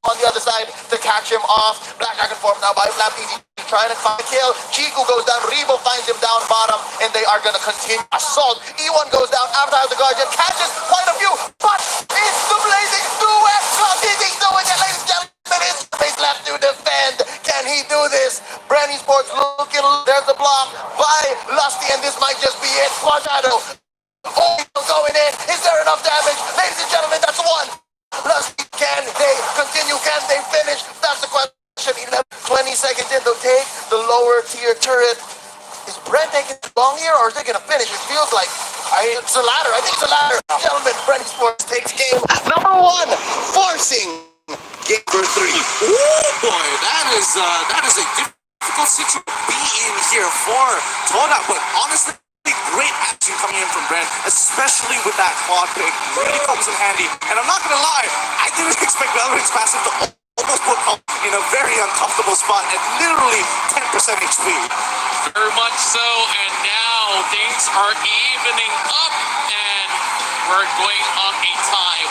[SPEAKER 3] on the other side to catch him off. Black Dragon formed now by Flap Easy trying to find a kill. Chico goes down, Rebo finds him down bottom, and they are gonna continue assault. E1 goes down, Avatar of the Guardian catches quite a few, but it's the blazing duet. Flap Easy doing it, ladies and gentlemen. His face left to defend. Can he do this? BREN Esports looking, there's the block by Lusty, and this might just be it. Quad Shadow. Oh, going in. Is there enough damage? Ladies and gentlemen, that's one. Lusty, can they continue? Can they finish? That's the question. 20 seconds in, they'll take the lower tier turret. Is BREN taking too long here, or is they going to finish? It feels like it's a ladder. I think it's a ladder. Gentlemen, BREN Esports takes game number 1, forcing game number 3.
[SPEAKER 1] Oh boy, that is a difficult situation to be in here for TODAK, but honestly, great action coming in from BREN, especially with that quad pick. Really comes in handy. And I'm not gonna lie, I didn't expect Valorant's passive to almost put up in a very uncomfortable spot at literally 10% HP.
[SPEAKER 4] Very much so, and now things are evening up, and we're going on a tie,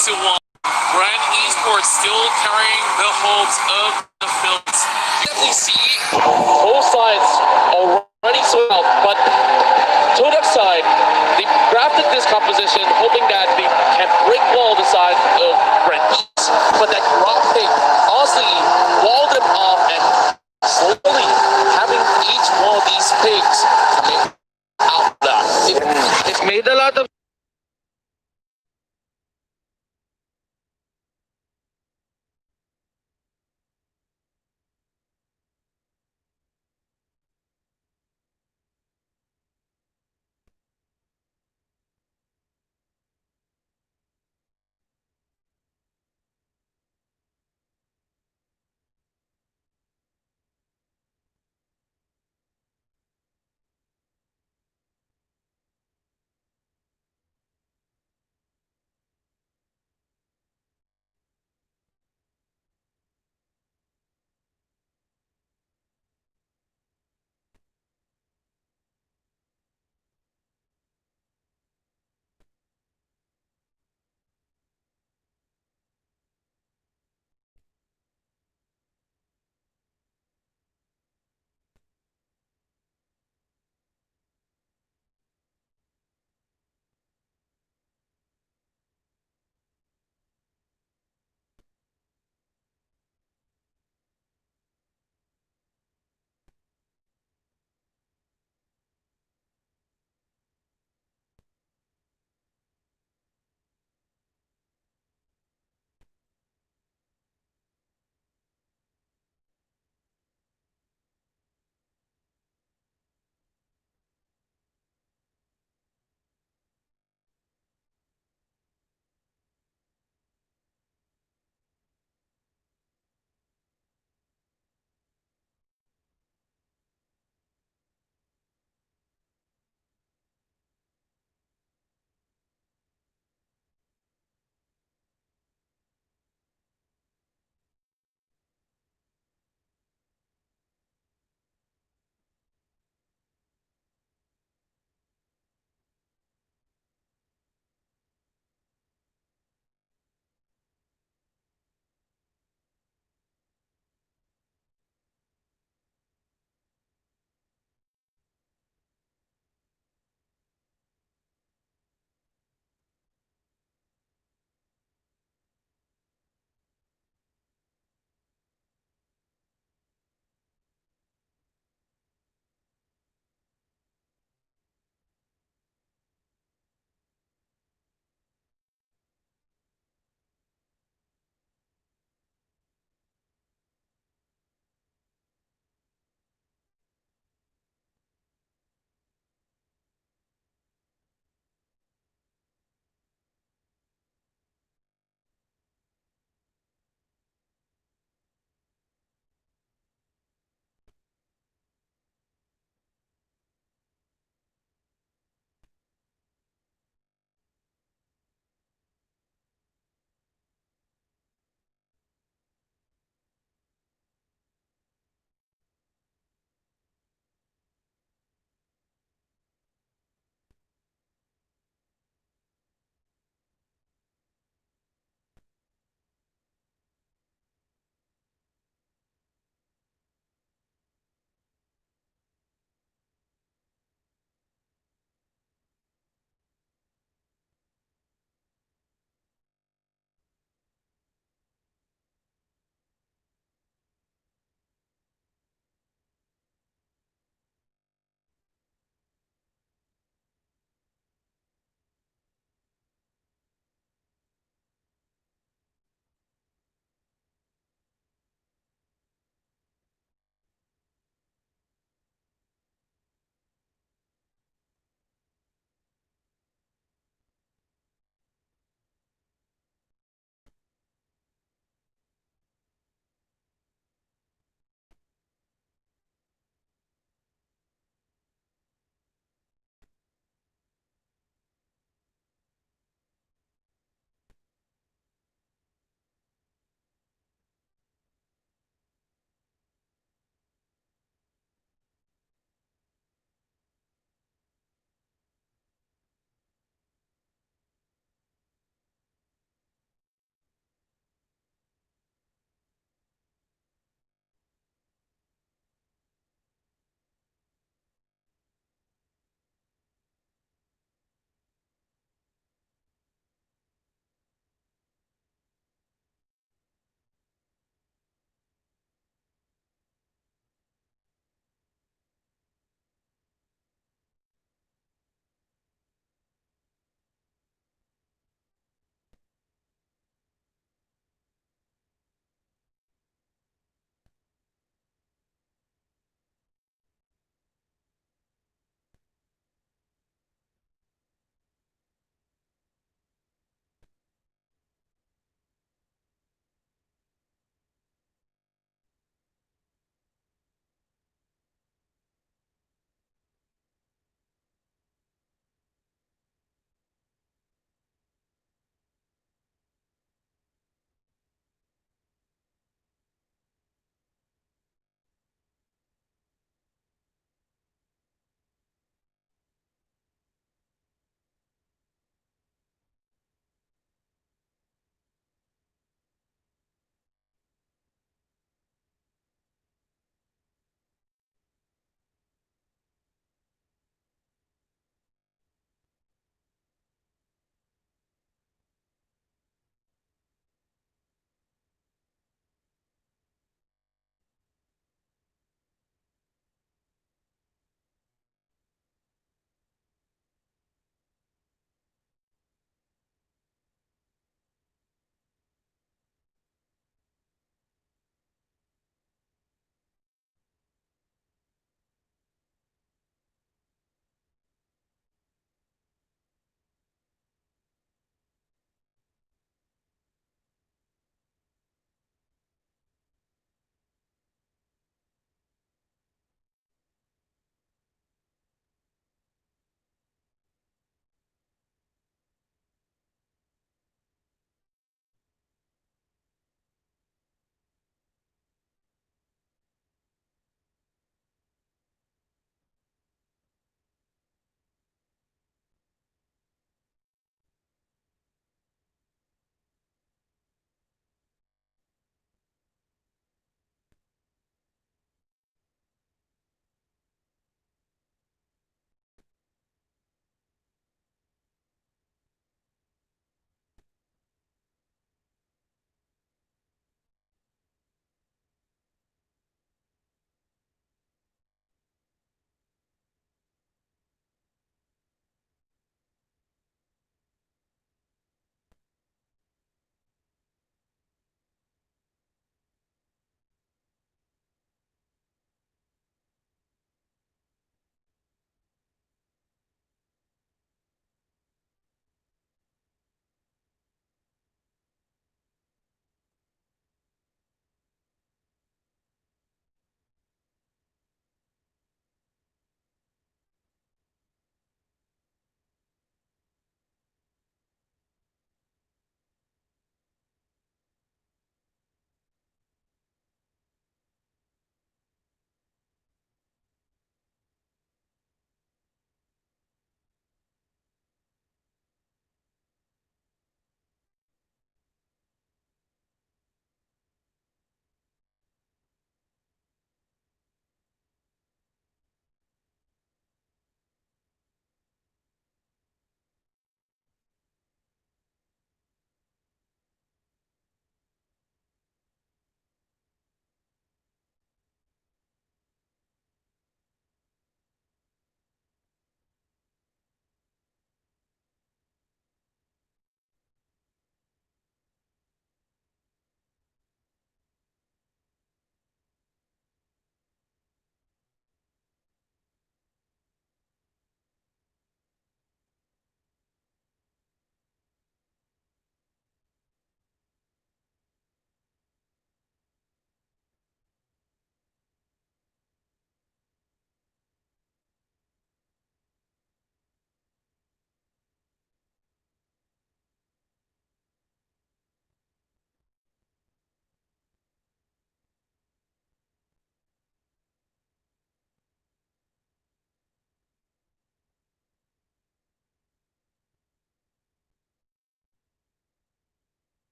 [SPEAKER 4] 1-1. BREN Esports still carrying the hopes of the Philippines. Definitely see both sides already sold out, but TODAK side, they crafted this composition hoping that they can break wall the side of BREN East, but that drop pick honestly walled them off, and slowly having each one of these picks coming out that.
[SPEAKER 2] It made a lot of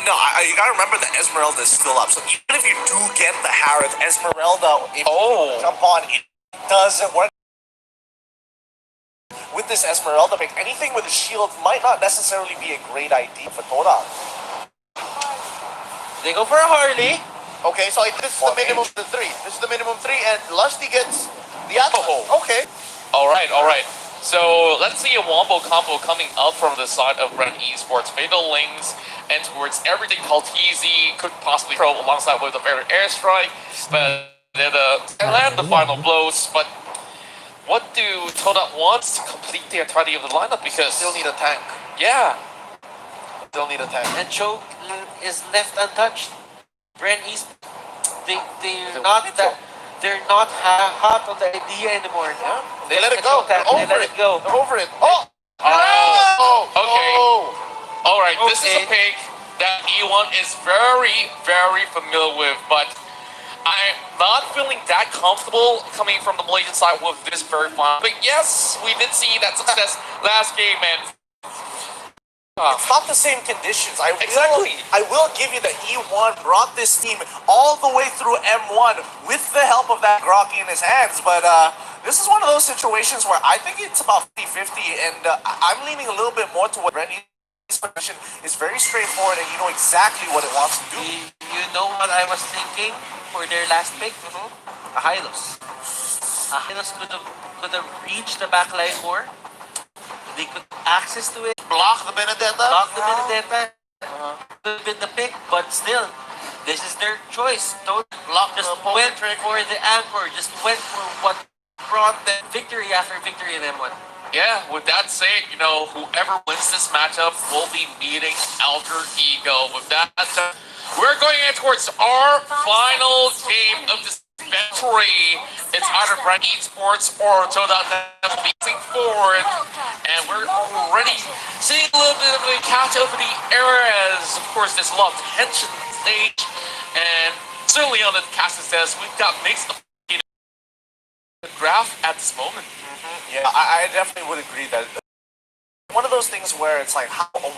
[SPEAKER 1] No, you gotta remember that Esmeralda is still up. So even if you do get the Harith, Esmeralda, if you jump on, it doesn't work. With this Esmeralda pick, anything with a shield might not necessarily be a great idea for TODAK.
[SPEAKER 2] They go for a Harley.
[SPEAKER 3] Okay, so this is the minimum 3. This is the minimum 3, and Lusty gets the Atlas. Okay.
[SPEAKER 4] All right. So let's see a wombo combo coming up from the side of BREN Esports. Fatal Lings and towards everything called TZ could possibly throw alongside with a very airstrike, but they land the final blows. But what do TODAK wants to complete the entirety of the lineup? Because
[SPEAKER 3] Still need a tank.
[SPEAKER 4] yeah,
[SPEAKER 3] Still need a tank.
[SPEAKER 2] And Choke is left untouched. BREN Esports, they're not hot on the idea anymore. Yeah?
[SPEAKER 3] They let it go. They're over
[SPEAKER 2] They let
[SPEAKER 3] it.
[SPEAKER 2] it go.
[SPEAKER 3] They're over it. Oh!
[SPEAKER 4] okay.
[SPEAKER 3] Oh!
[SPEAKER 4] All right. This is a
[SPEAKER 2] Okay.
[SPEAKER 4] pick that E1 is very, very familiar with, but I'm not feeling that comfortable coming from the Malaysian side with this very final. But yes, we did see that success last game, and
[SPEAKER 1] It's not the same conditions.
[SPEAKER 4] Exactly.
[SPEAKER 1] I will give you that E1 brought this team all the way through M1 with the help of that Grokky in his hands. But this is one of those situations where I think it's about 50-50, and I'm leaning a little bit more to what Rennie's position is very straightforward, and you know exactly what it wants to do.
[SPEAKER 2] You know what I was thinking for their last pick? A Hylos. A Hylos could have reached the backline more. They could have access to it.
[SPEAKER 3] Block the Benedetta.
[SPEAKER 2] Block the Benedetta. Could have been the pick, but still, this is their choice. Don't
[SPEAKER 3] Block
[SPEAKER 2] just
[SPEAKER 3] the poker
[SPEAKER 2] went
[SPEAKER 3] trick.
[SPEAKER 2] for the anchor. Just went for what brought them victory after victory in M1.
[SPEAKER 4] yeah, with that said, you know, whoever wins this matchup will be meeting Alter Ego. With that, we're going in towards our final game of this victory. It's either BREN Esports or TODAK moving forward, and we're already seeing a little bit of a catch up in the areas. Of course, there's a lot of tension on the stage, and certainly on the casting says we've got mixed graph at this moment.
[SPEAKER 1] Yeah, I definitely would agree that one of those things where it's like,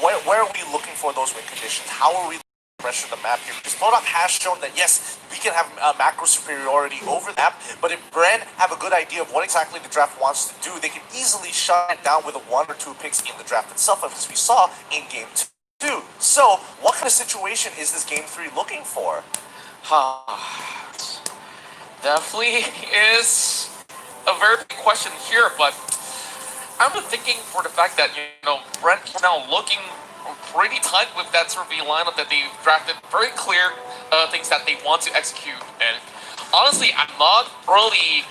[SPEAKER 1] where are we looking for those win conditions? How are we pressure the map here? Because TODAK has shown that yes, we can have macro superiority over the map, but if BREN have a good idea of what exactly the draft wants to do, they can easily shut it down with a 1 or 2 picks in the draft itself, as we saw in Game 2. So, what kind of situation is this Game 3 looking for?
[SPEAKER 4] Definitely is a very big question here, but I'm thinking for the fact that, you know, BREN is now looking pretty tight with that sort of lineup that they've drafted. Very clear things that they want to execute. And honestly, I'm not really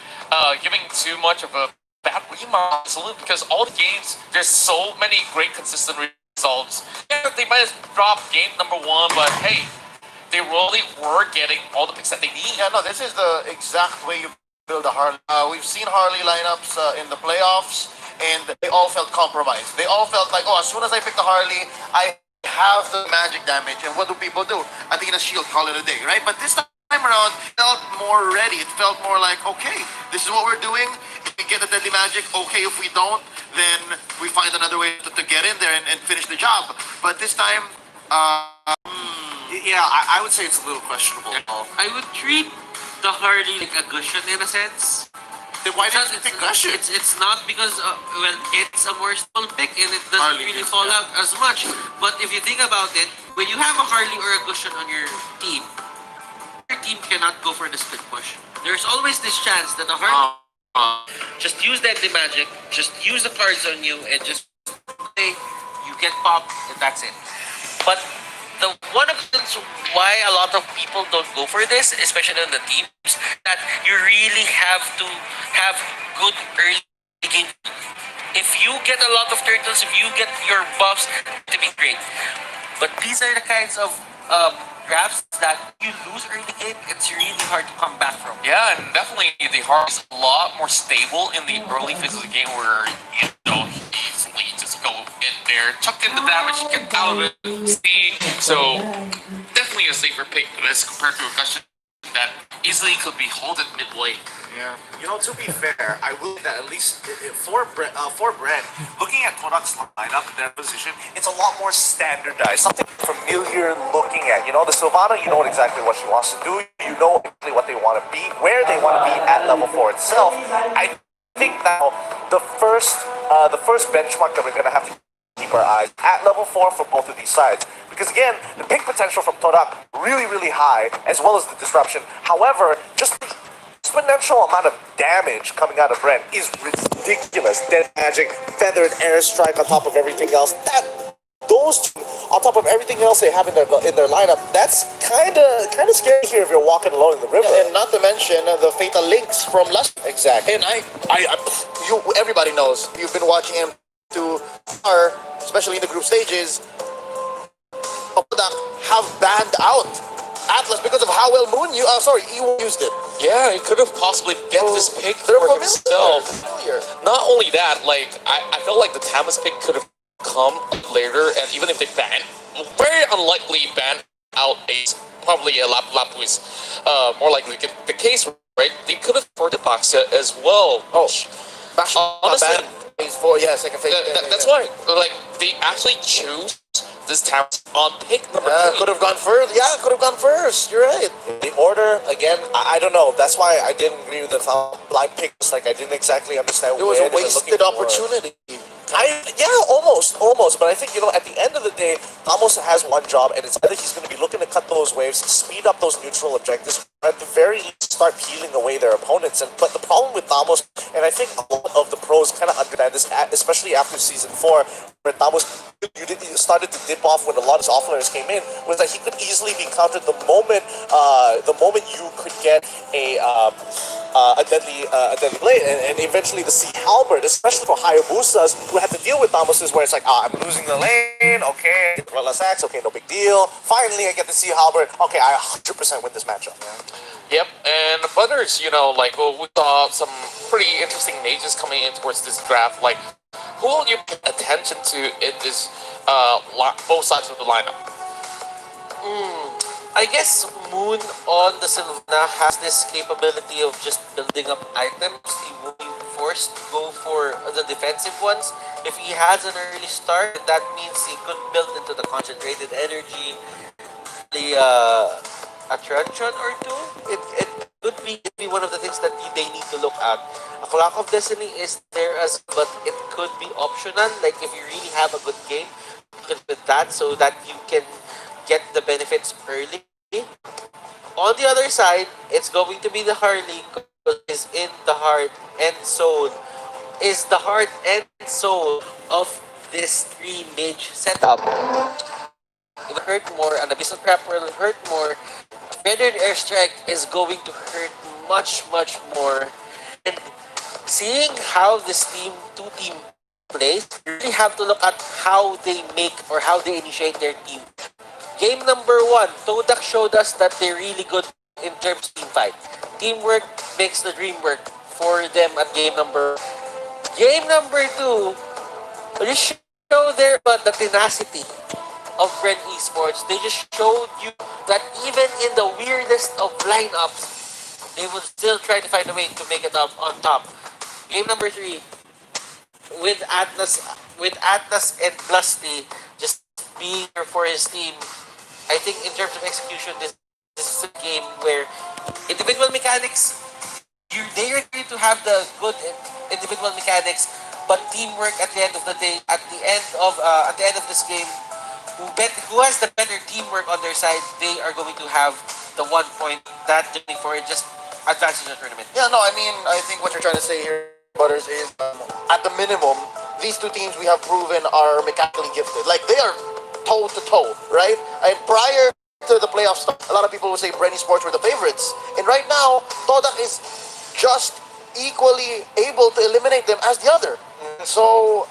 [SPEAKER 4] giving too much of a bad remark salute because all the games, there's so many great consistent results. Yeah, they might have dropped game number 1, but hey, they really were getting all the picks that they need.
[SPEAKER 3] Yeah, no, this is the exact way you build a Harley. We've seen Harley lineups in the playoffs, and they all felt compromised. They all felt like, oh, as soon as I pick the Harley, I have the magic damage. And what do people do? Athena's shield, call it a day, right? But this time around, it felt more ready. It felt more like, okay, this is what we're doing. If we get the deadly magic, okay. If we don't, then we find another way to get in there and finish the job. But this time,
[SPEAKER 1] Yeah, I would say it's a little questionable.
[SPEAKER 2] I would treat the Harley like a Gushon in a sense.
[SPEAKER 3] then why did you pick Gushon?
[SPEAKER 2] It's not because well, it's a more small pick and it doesn't
[SPEAKER 3] Harley
[SPEAKER 2] really
[SPEAKER 3] is,
[SPEAKER 2] fall
[SPEAKER 3] yeah.
[SPEAKER 2] out as much. But if you think about it, when you have a Harley or a Gushon on your team cannot go for the split push. There's always this chance that a Harley just use deadly magic, just use the cards on you, and just play. You get popped, and that's it. But the one of the reasons why a lot of people don't go for this, especially on the teams, that you really have to have good early game. If you get a lot of turtles, if you get your buffs, to be great. But these are the kinds of drafts that you lose early game, it's really hard to come back from.
[SPEAKER 4] Yeah, and definitely the heart is a lot more stable in the early phases of the game where, you know, easily just go in there, chuck in the damage, get out of it, see. So, definitely a safer pick for this compared to a question that easily could be halted midway.
[SPEAKER 1] Yeah. You know, to be fair, I will say that at least for Bren, looking at Todak's lineup and their position, it's a lot more standardized, something familiar looking at. You know, the Sylvana, you know exactly what she wants to do. You know exactly what they want to be, where they want to be at level 4 itself. I think now the first benchmark that we're gonna have to keep our eyes at level 4 for both of these sides. Because again, the pick potential from Todak really, really high, as well as the disruption. However, just the exponential amount of damage coming out of Bren is ridiculous. Dead magic, feathered airstrike on top of everything else. Those two, on top of everything else they have in their lineup, that's kind of scary here if you're walking along in the river.
[SPEAKER 3] And not to mention the fatal links from last.
[SPEAKER 1] Exactly.
[SPEAKER 3] And everybody knows. You've been watching him to especially in the group stages. Todak have banned out Atlas because of how well Moon used it.
[SPEAKER 4] Yeah, he could have possibly get this pick
[SPEAKER 3] They're
[SPEAKER 4] for
[SPEAKER 3] familiar.
[SPEAKER 4] himself.
[SPEAKER 3] Familiar.
[SPEAKER 4] Not only that, like I felt like the Tamas pick could have come later, and even if they ban, very unlikely ban out Ace, probably a Lapis, more likely the case, right? They could have afforded Baxia as well.
[SPEAKER 3] Oh,
[SPEAKER 4] honestly,
[SPEAKER 3] phase 4, yeah, second phase.
[SPEAKER 4] that's why, like, they actually choose this Tamas on pick number 3.
[SPEAKER 3] Could have gone first. Yeah, could have gone first. You're right.
[SPEAKER 1] The order, again, I don't know. That's why I didn't agree with the blind picks. Like, I didn't exactly understand
[SPEAKER 3] It was
[SPEAKER 1] where
[SPEAKER 3] a
[SPEAKER 1] they were
[SPEAKER 3] wasted
[SPEAKER 1] looking for.
[SPEAKER 3] opportunity.
[SPEAKER 1] Almost. But I think, at the end of the day, Ramos has one job, and it's either he's going to be looking to cut those waves, speed up those neutral objectives, or at the very least start peeling away their opponents. But the problem with Ramos, and I think a lot of the pros kind of understand this, especially after Season 4, where Ramos started to dip off when a lot of his offlaners came in, was that he could easily be countered the moment you could get a deadly blade, and eventually the Sea Halberd, especially for Hayabusas who had to deal with Thamoses, where it's like, I'm losing the lane, okay, less axe, okay, no big deal. Finally, I get the Sea Halberd, okay, I 100% win this matchup.
[SPEAKER 4] Yep, and Butters, we saw some pretty interesting mages coming in towards this draft. Like, who will you pay attention to in this both sides of the lineup?
[SPEAKER 2] I guess Moon on the Sylvana has this capability of just building up items. He won't be forced to go for the defensive ones. If he has an early start, that means he could build into the concentrated energy, the a truncheon or two. It could be one of the things that they need to look at. A Clock of Destiny is there but it could be optional. Like if you really have a good game, you can put that so that you can get the benefits early. On the other side, it's going to be the Harley because it's in the heart and soul. Is the heart and soul of this 3 mage setup. It will hurt more, and the Abyssal Trap will hurt more. Feathered Airstrike is going to hurt much, much more. And seeing how this two-team plays, you really have to look at how they make or how they initiate their team. Game number 1, Todak showed us that they're really good in terms of team fight. Teamwork makes the dream work for them at game number 1. Game number 2, they show there but the tenacity of BREN Esports. They just showed you that even in the weirdest of lineups, they will still try to find a way to make it up on top. Game number 3, with Atlas and Blusty just being there for his team. I think in terms of execution, this is a game where individual mechanics, they are going to have the good individual mechanics, but teamwork at the end of the day, at the end of this game, who has the better teamwork on their side, they are going to have the 1 point that for just advancing the tournament.
[SPEAKER 3] Yeah, no, I mean, I think what you're trying to say here, Butters, is at the minimum, these two teams we have proven are mechanically gifted. Like, they are toe to toe, right? And prior to the playoffs, a lot of people would say BREN Esports were the favorites. And right now, Todak is just equally able to eliminate them as the other. So,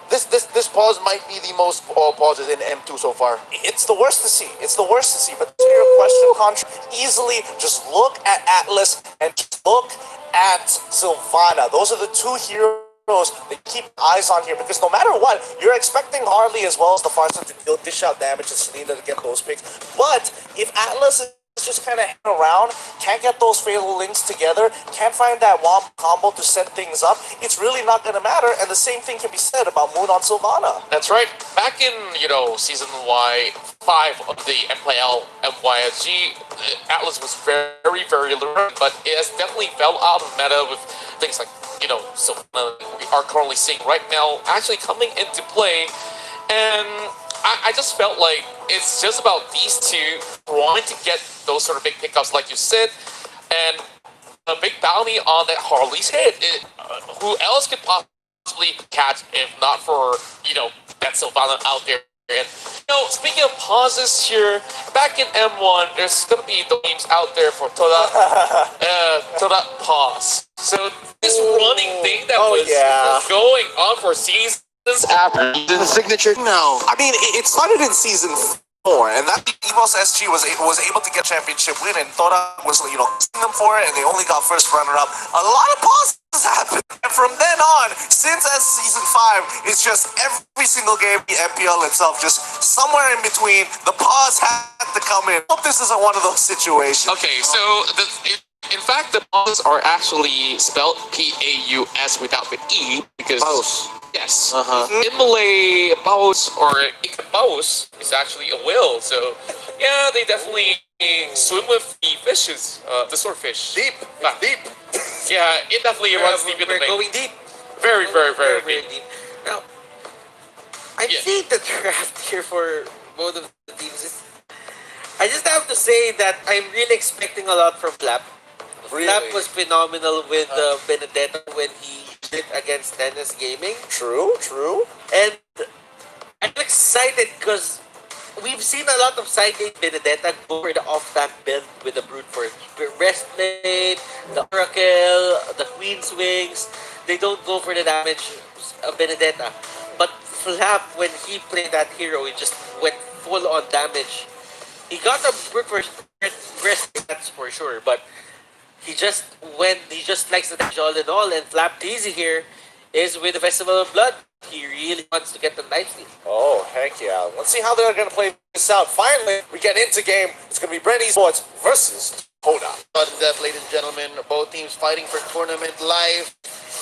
[SPEAKER 3] this pause might be the most pauses in M2 so far.
[SPEAKER 1] It's the worst to see. But to your question, Contra, easily just look at Atlas and just look at Sylvana. Those are the 2 heroes they keep eyes on here, because no matter what, you're expecting Harley as well as the Farson to dish out damage and Selena to get those picks. But if Atlas is just kind of hang around, can't get those fatal links together, can't find that womp combo to set things up, it's really not going to matter. And the same thing can be said about Moon on Sylvana.
[SPEAKER 4] That's right. Back in, season Y5 of the MPL MYSG, Atlas was very, very lurid, but it has definitely fell out of meta with things like, Sylvana we are currently seeing right now actually coming into play. And I just felt like it's just about these two trying to get those sort of big pickups, like you said, and a big bounty on that Harley's head. Who else could possibly catch if not for, that Sylvana out there? And, speaking of pauses here, back in M1, there's going to be the memes out there for TODAK pause. So this running thing that was going on for seasons after
[SPEAKER 3] The signature? No.
[SPEAKER 1] I mean, it started in season 4, and that EVOS SG was able to get championship win, and TODAK was, seeing them for it, and they only got first runner-up. A lot of pauses happened, and from then on, since season 5, it's just every single game, the MPL itself, just somewhere in between, the pause had to come in. I hope this isn't one of those situations.
[SPEAKER 4] Okay, so in fact, the pause are actually spelled P-A-U-S without the E, because...
[SPEAKER 3] Paus.
[SPEAKER 4] Yes. In Malay, paus or ikan paus is actually a whale, so yeah, they definitely swim with the fishes, the swordfish.
[SPEAKER 3] Deep. Deep.
[SPEAKER 4] Yeah, it definitely runs deep in the
[SPEAKER 2] We're
[SPEAKER 4] vein.
[SPEAKER 2] going deep.
[SPEAKER 4] Very, very, very deep.
[SPEAKER 2] deep. Now, I'm
[SPEAKER 4] Yeah.
[SPEAKER 2] seeing the draft here for both of the teams. I just have to say that I'm really expecting a lot from Flap. Flap was phenomenal with Benedetta when he did against Tennis Gaming.
[SPEAKER 1] True.
[SPEAKER 2] And I'm excited because we've seen a lot of side lane Benedetta go for the off-tank build with the Brute Force. Breastplate, the Oracle, the Queen's Wings. They don't go for the damage of Benedetta. But Flap, when he played that hero, he just went full on damage. He got the Brute Force breastplate, that's for sure, but he just likes the damage all in all, and Flap Teasy here is with the Festival of Blood. He really wants to get the knife steal.
[SPEAKER 1] Oh, heck yeah. Let's see how they're going to play this out. Finally, we get into game. It's going to be BREN ESPORTS versus TODAK.
[SPEAKER 3] But that, ladies and gentlemen, both teams fighting for tournament life.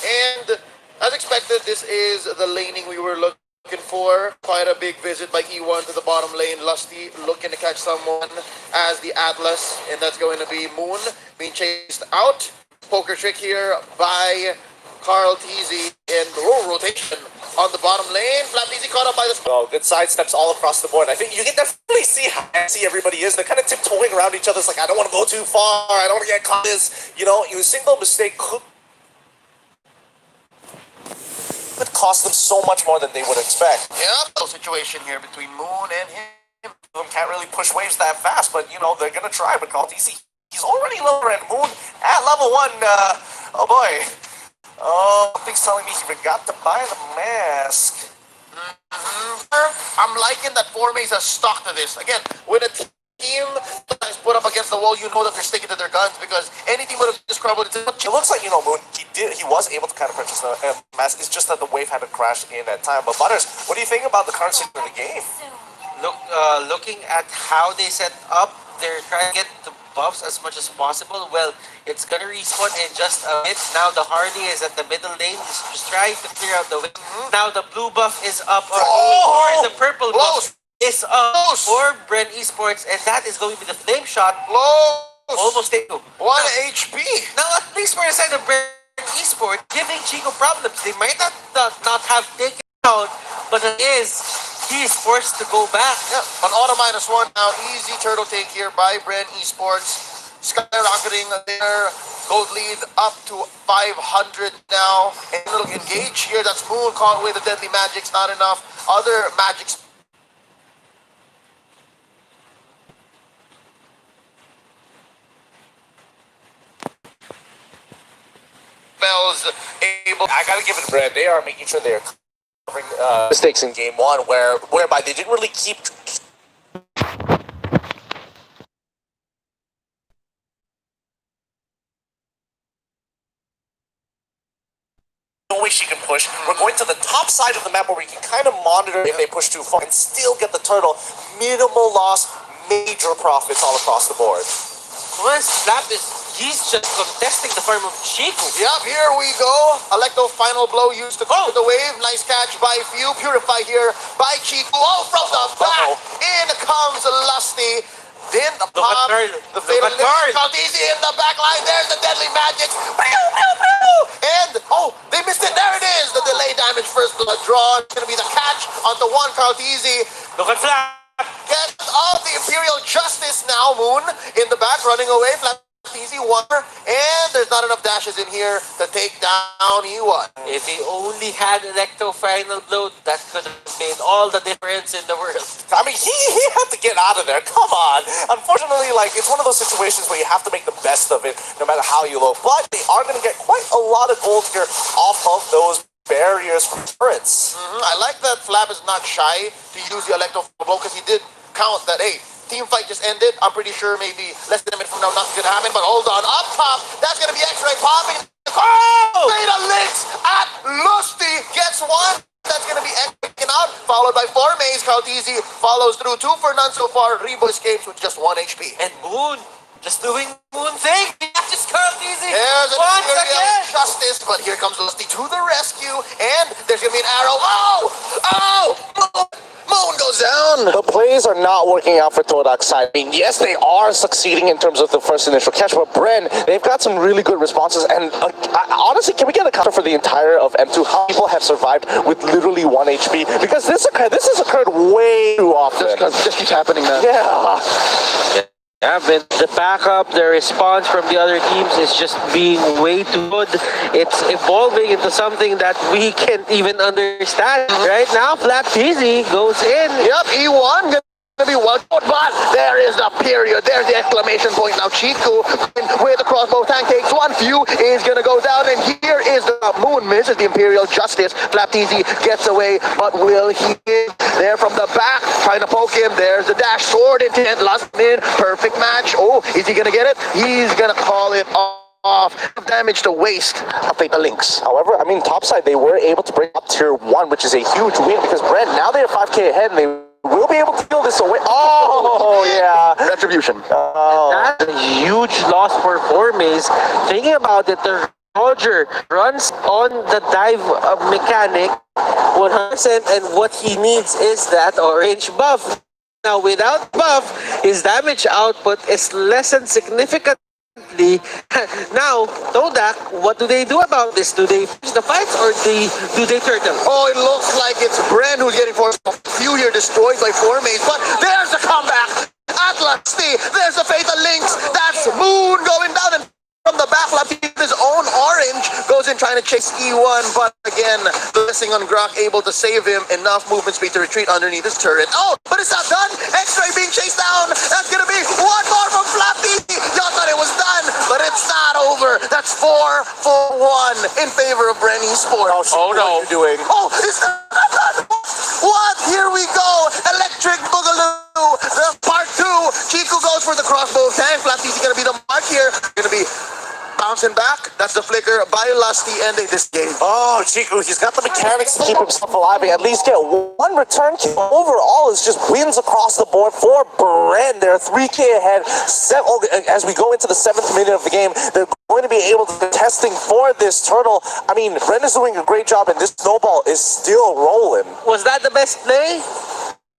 [SPEAKER 3] And as expected, this is the laning we were looking for. Quite a big visit by E1 to the bottom lane. Lusty looking to catch someone as the Atlas, and that's going to be Moon being chased out. Poker trick here by Carl Teasy, and rotation on the bottom lane. Flap Teasy caught up by the...
[SPEAKER 1] Oh, good side steps all across the board. I think you can definitely see how antsy everybody is. They're kind of tiptoeing around each other. It's like, I don't want to go too far. I don't want to get caught. A single mistake could cost them so much more than they would expect.
[SPEAKER 3] Yeah, no situation here between Moon and him.
[SPEAKER 1] Can't really push waves that fast, but, they're going to try. But Carl TC, he's already lower, and Moon at level 1, oh boy. Oh, something's telling me he forgot to buy the mask.
[SPEAKER 3] I'm liking that Formaze has stuck to this. Again, when a team is put up against the wall, you know that they're sticking to their guns, because any team would have just crumbled.
[SPEAKER 1] It looks like, Moon, he was able to kind of purchase the mask. It's just that the wave had to crash in at time. But Butters, what do you think about the current state of the game?
[SPEAKER 2] Looking at how they set up, they're trying to get the buffs as much as possible. Well, it's gonna respawn in just a bit. Now the Hardy is at the middle lane, just trying to clear out the way. Now the blue buff is up, or the purple buff is up for BREN ESPORTS, and that is going to be the flame shot. Almost take 2.
[SPEAKER 3] 1 HP.
[SPEAKER 2] Now at least for the side of BREN ESPORTS, giving Chico problems. They might not have taken out, but it is. He is forced to go back.
[SPEAKER 3] Yeah, an auto -1 now. Easy turtle take here by BREN ESPORTS. Skyrocketing their gold lead up to 500 now. And it'll engage here. That's Moon caught with the deadly magics. Not enough. Other magics. Spells able.
[SPEAKER 1] I gotta give it to BREN. They are making sure they're covering mistakes in game 1, whereby they didn't really keep. No way she can push. We're going to the top side of the map where we can kind of monitor if they push too far and still get the turtle. Minimal loss, major profits all across the board.
[SPEAKER 2] Once Flap he's just contesting the farm of Chico.
[SPEAKER 3] Yep, here we go. Electo final blow used to cover the wave. Nice catch by Few. Purify here by Chico. Oh, from the back. In comes Lusty. Then the pop. The fatal Easy in the back line. There's the deadly magic. And, they missed it. There it is. The delay damage first blood draw. It's going to be the catch onto one Easy.
[SPEAKER 2] Look at Flap.
[SPEAKER 3] Get off the Imperial Justice now, Moon. In the back, running away. Flap Easy won, and there's not enough dashes in here to take down E1.
[SPEAKER 2] If he only had Electro final blow, that could have made all the difference in the world.
[SPEAKER 1] I mean, he had to get out of there. Come on. Unfortunately, it's one of those situations where you have to make the best of it, no matter how you look. But they are going to get quite a lot of gold here off of those barriers for turrets.
[SPEAKER 3] I like that Flap is not shy to use the Electro blow, because he did count that, hey, team fight just ended. I'm pretty sure maybe less than a minute from now nothing's gonna happen, but hold on. Up top, that's gonna be X-Ray popping. Beta Lynx at Lusty gets one. That's gonna be X out, followed by 4 Maze. Easy follows through 2 for none so far. Rebo escapes with just 1 HP.
[SPEAKER 2] And Moon, just doing Moon thing. Just Easy.
[SPEAKER 3] There's a
[SPEAKER 2] once again.
[SPEAKER 3] Justice, but here comes Lusty to the rescue, and there's gonna be an arrow. Moon goes down.
[SPEAKER 1] The plays are not working out for TODAK's side. I mean, yes, they are succeeding in terms of the first initial catch, but BREN, they've got some really good responses. And honestly, can we get a counter for the entire of M2? How people have survived with literally 1 HP? Because this has occurred way too often.
[SPEAKER 3] Just keeps happening, man.
[SPEAKER 1] Yeah.
[SPEAKER 2] Yeah, but the backup, the response from the other teams is just being way too good. It's evolving into something that we can't even understand. Right now, Flap Easy goes in.
[SPEAKER 3] Yep, E1 gonna be one, but there is the period. There's the exclamation point. Now Chico with the crossbow tank takes one. Few is gonna go down, and here is the Moon misses the Imperial Justice. Flap Easy gets away, but will he get there from the back, trying to poke him? There's the dash, sword intent, last minute, perfect match. Oh, is he gonna get it? He's gonna call it off. Damage to waste of Fatal Links.
[SPEAKER 1] However, I mean, topside, they were able to bring up tier 1, which is a huge win, because BREN, now they're 5k ahead, and they will be able to steal this away. Oh, yeah.
[SPEAKER 3] Retribution.
[SPEAKER 2] That's a huge loss for 4 Maze. Thinking about it, the Roger runs on the dive mechanic 100%, and what he needs is that orange buff. Now, without buff, his damage output is lessened significantly. Now, TODAK, what do they do about this? Do they finish the fights, or do they turtle?
[SPEAKER 3] Oh, it looks like it's BREN who's getting forced. A few here destroyed by 4 Maze, but there's the comeback. Atlasty, there's the Fatal Links. That's Moon going down, and from the back left, his own orange goes in trying to chase E1, but again, blessing on Grok, able to save him enough movement speed to retreat underneath his turret. Oh, but it's not done. X-Ray being chased down. That's gonna be one more from Flappy. Y'all thought it was done, but it's not over. That's 4 for 1 in favor of BREN Esports.
[SPEAKER 1] Oh no. What are you doing?
[SPEAKER 3] Oh, it's not done. What? Here we go. Electric Boogaloo. The part 2. Chico goes for the crossbow tank. Flappy's gonna be the mark here. Gonna be bouncing back. That's the flicker by Lusty ending this game.
[SPEAKER 1] Oh, Chico, he's got the mechanics to keep himself alive and at least get one return kill. Overall, it's just wins across the board for BREN. They're 3k ahead. As we go into the 7th minute of the game, they're going to be able to be testing for this turtle. I mean, BREN is doing a great job, and this snowball is still rolling.
[SPEAKER 2] Was that the best play?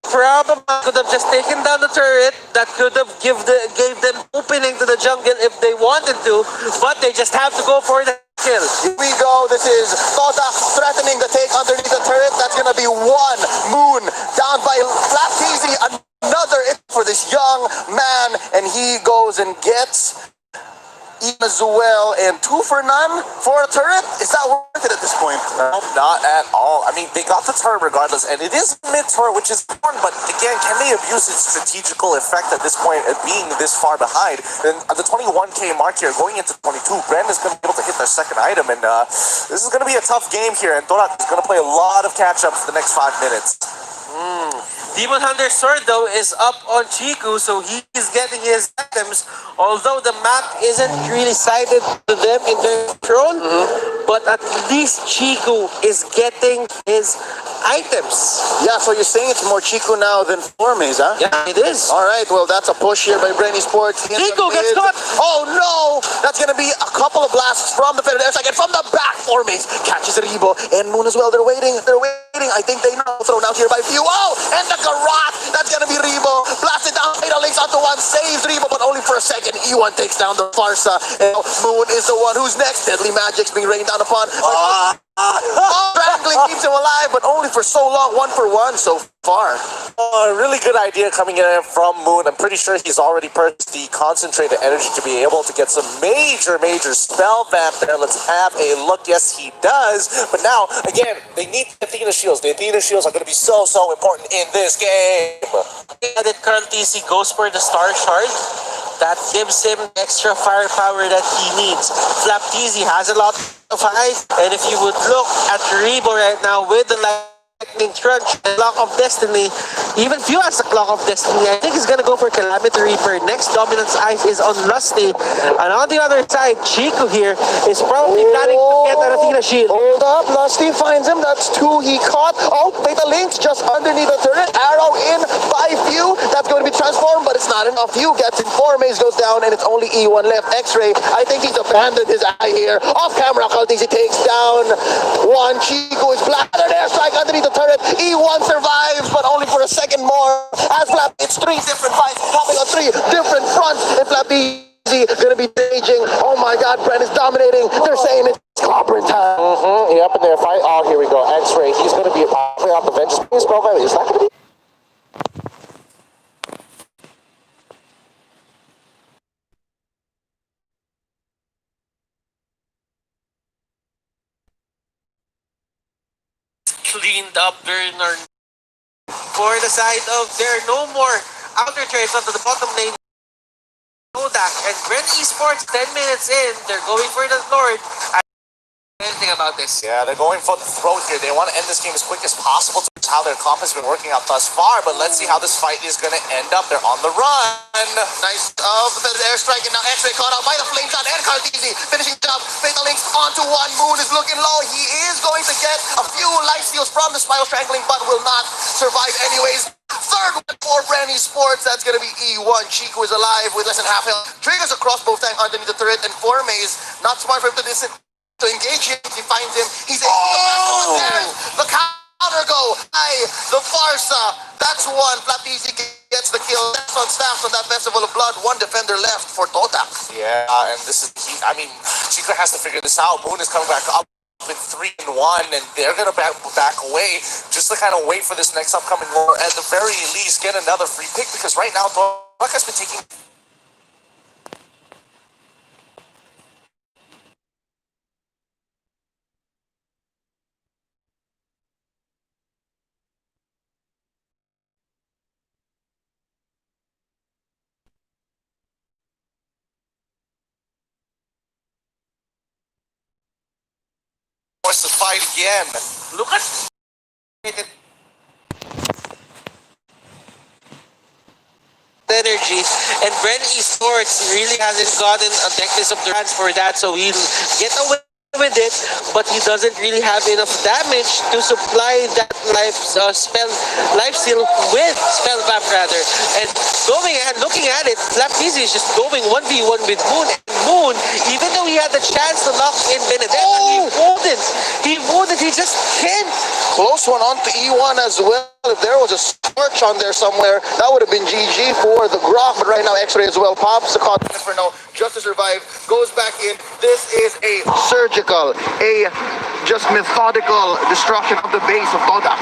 [SPEAKER 2] Probably could have just taken down the turret. That could have gave them opening to the jungle if they wanted to, but they just have to go for the kill.
[SPEAKER 3] Here we go. This is TODAK threatening to take underneath the turret. That's going to be 1 Moon down by Flap Easy. Another hit for this young man, and he goes and gets as well, and 2 for none for a turret. Is that worth it at this point?
[SPEAKER 1] No, not at all. I mean, they got the turret regardless, and it is a mid-turret, which is important, but again, can they abuse its strategical effect at this point, being this far behind? And at the 21k mark here, going into 22, BREN is going to be able to hit their second item, and this is going to be a tough game here, and TODAK is going to play a lot of catch-up for the next 5 minutes.
[SPEAKER 2] Demon Hunter's sword, though, is up on Chiku, so he's getting his items. Although the map isn't really sided to them in their control, but at least Chico is getting his items.
[SPEAKER 3] Yeah, so you're saying it's more Chico now than Formes, huh?
[SPEAKER 2] Yeah, it is.
[SPEAKER 3] All right, well, that's a push here by BREN eSports.
[SPEAKER 2] Chico gets caught.
[SPEAKER 3] Oh, no! That's going to be a couple of blasts from the Federal Airstrike, and from the back, Formes catches Rebo and Moon as well. They're waiting. I think they know. Thrown out here by Few. Oh, and the garage. That's going to be Rebo. Blasted down. Fatal links onto one. Saves Rebo, but only for a second. E1 takes down the Farsa. And Moon is the one who's next. Deadly Magic's being rained down upon. Strangling keeps him alive, but only for so long. 1-for-1 so far.
[SPEAKER 1] A really good idea coming in from Moon. I'm pretty sure he's already purchased the concentrated energy to be able to get some major spell vamp there. Let's have a look. Yes, he does. But now, again, they need the Athena shields. The Athena shields are going to be so important in this game.
[SPEAKER 2] That Carl TC goes for the Star Shard. That gives him extra firepower that he needs. Flapteasy has a lot of height, and if you would look at Rebo right now with the Lightning Crunch and Clock of Destiny, even Few has the Clock of Destiny, I think he's gonna go for Calamity Reaper. Next Dominance Ice is on Lusty, and on the other side, Chico here is probably planning to get an Athena shield.
[SPEAKER 3] Hold up, Lusty finds him. That's 2 he caught. Oh, Fatal Links just underneath the turret. Arrow in by Few. That's going to be transformed, but it's not enough. Few gets in. Formes goes down, and it's only E1 left. X-Ray, I think he's abandoned his eye here. Off camera, Cultings, he takes down one. Chico is blasted. Airstrike underneath the turret. E1 survives, but only for a second more. As Flap, it's 3 different fights happening on 3 different fronts. And Flappy gonna be raging. Oh my god, BREN is dominating. They're saying it's copper time.
[SPEAKER 1] Yep, and they're fighting. Oh, here we go. X-Ray. He's going to be playing off the bench. Is that going to be?
[SPEAKER 2] Cleaned up burner for the side of there. No more outer trades onto the bottom lane. TODAK and BREN eSports 10 minutes in. They're going for the Lord. I don't know anything about this.
[SPEAKER 1] Yeah, they're going for the throat here. They want to end this game as quick as possible. It's how their comp has been working out thus far, but let's see how this fight is going to end up. They're on the run.
[SPEAKER 3] Nice the airstrike, and now X-Ray caught out by the flame gun and Cartesi finishing job. Fatal Links onto one. Moon is looking low. He is going to get a few life steals from the Spiral Strangling, but will not survive anyways. Third one for BREN eSports. That's going to be E1. Chico is alive with less than half health. Triggers a crossbow tank underneath the turret, and Formes, not smart for him to engage him. He finds him. He's able to the counter go. The Farsa. That's one. Flapteasy gets the kill. That's on staff on that Festival of Blood. One defender left for TODAK.
[SPEAKER 1] Yeah, and this is, Chico has to figure this out. Moon is coming back up with 3-1, and they're gonna back away just to kind of wait for this next upcoming war. At the very least, get another free pick, because right now TODAK has been taking. Forced to fight again.
[SPEAKER 2] Look at energy, and BREN eSports really hasn't gotten a necklace of the hands for that, so he'll get away with it, but he doesn't really have enough damage to supply that life steal with spell vamp rather. And looking at it, Flapteasy is just going 1v1 with Moon, and Moon, even though he had the chance to lock in Benedetta, he wouldn't, he just can't.
[SPEAKER 3] Close one onto E1 as well. If there was a scorch on there somewhere, that would have been GG for the Grok. But right now, X-Ray as well pops the caught for now, just to survive, goes back in. This is a surgical, just methodical destruction of the base of TODAK.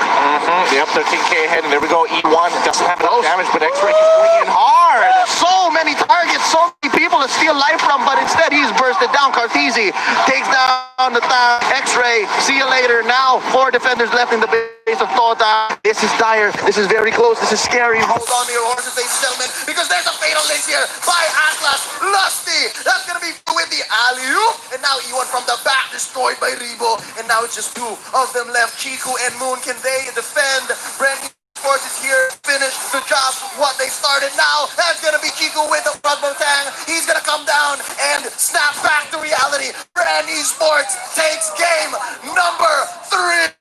[SPEAKER 1] Yep, 13k ahead, and there we go. E1 doesn't have enough damage, but X-Ray is going in hard.
[SPEAKER 3] So many targets, so many people to steal life from, but instead he's bursted down. Cartesi takes down the X-Ray. See you later. Now 4 defenders left in the base of TODAK. This is dire. This is very close. This is scary. Hold on to your horses, ladies and gentlemen, because there's a fatal link here by Atlas. Lusty. That's going to be with the alley-oop. And now E1 from the back, destroyed by Rebo. And now it's just 2 of them left. Chico and Moon, can they defend? BREN eSports is here, finish the job, what they started now. That's gonna be Chico with the crossbow tang. He's gonna come down and snap back to reality. BREN BREN Esports takes game number 3.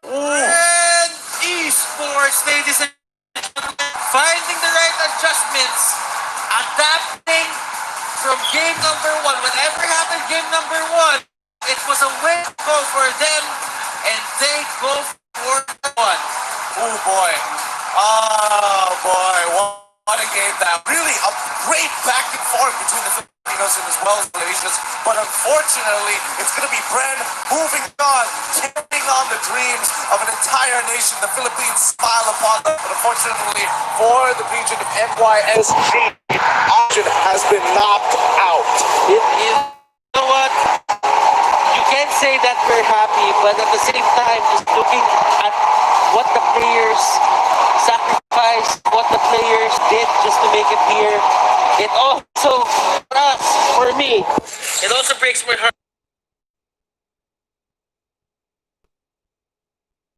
[SPEAKER 2] BREN Esports, ladies and finding the right adjustments, adapting from game number 1. Whatever happened game number 1, it was a win goal for them, and they go for 1.
[SPEAKER 5] Oh boy. Oh boy. What a game that. Really a great back and forth between the Filipinos and as well as Malaysians. But unfortunately, it's going to be BREN moving on, carrying on the dreams of an entire nation. The Philippines smile upon them. But unfortunately, for the region of NYSG, option has been knocked out.
[SPEAKER 2] You know what? You can't say that we're happy, but at the same time, just looking at what the players sacrificed, what the players did just to make it here, it also, for me, it also breaks my heart.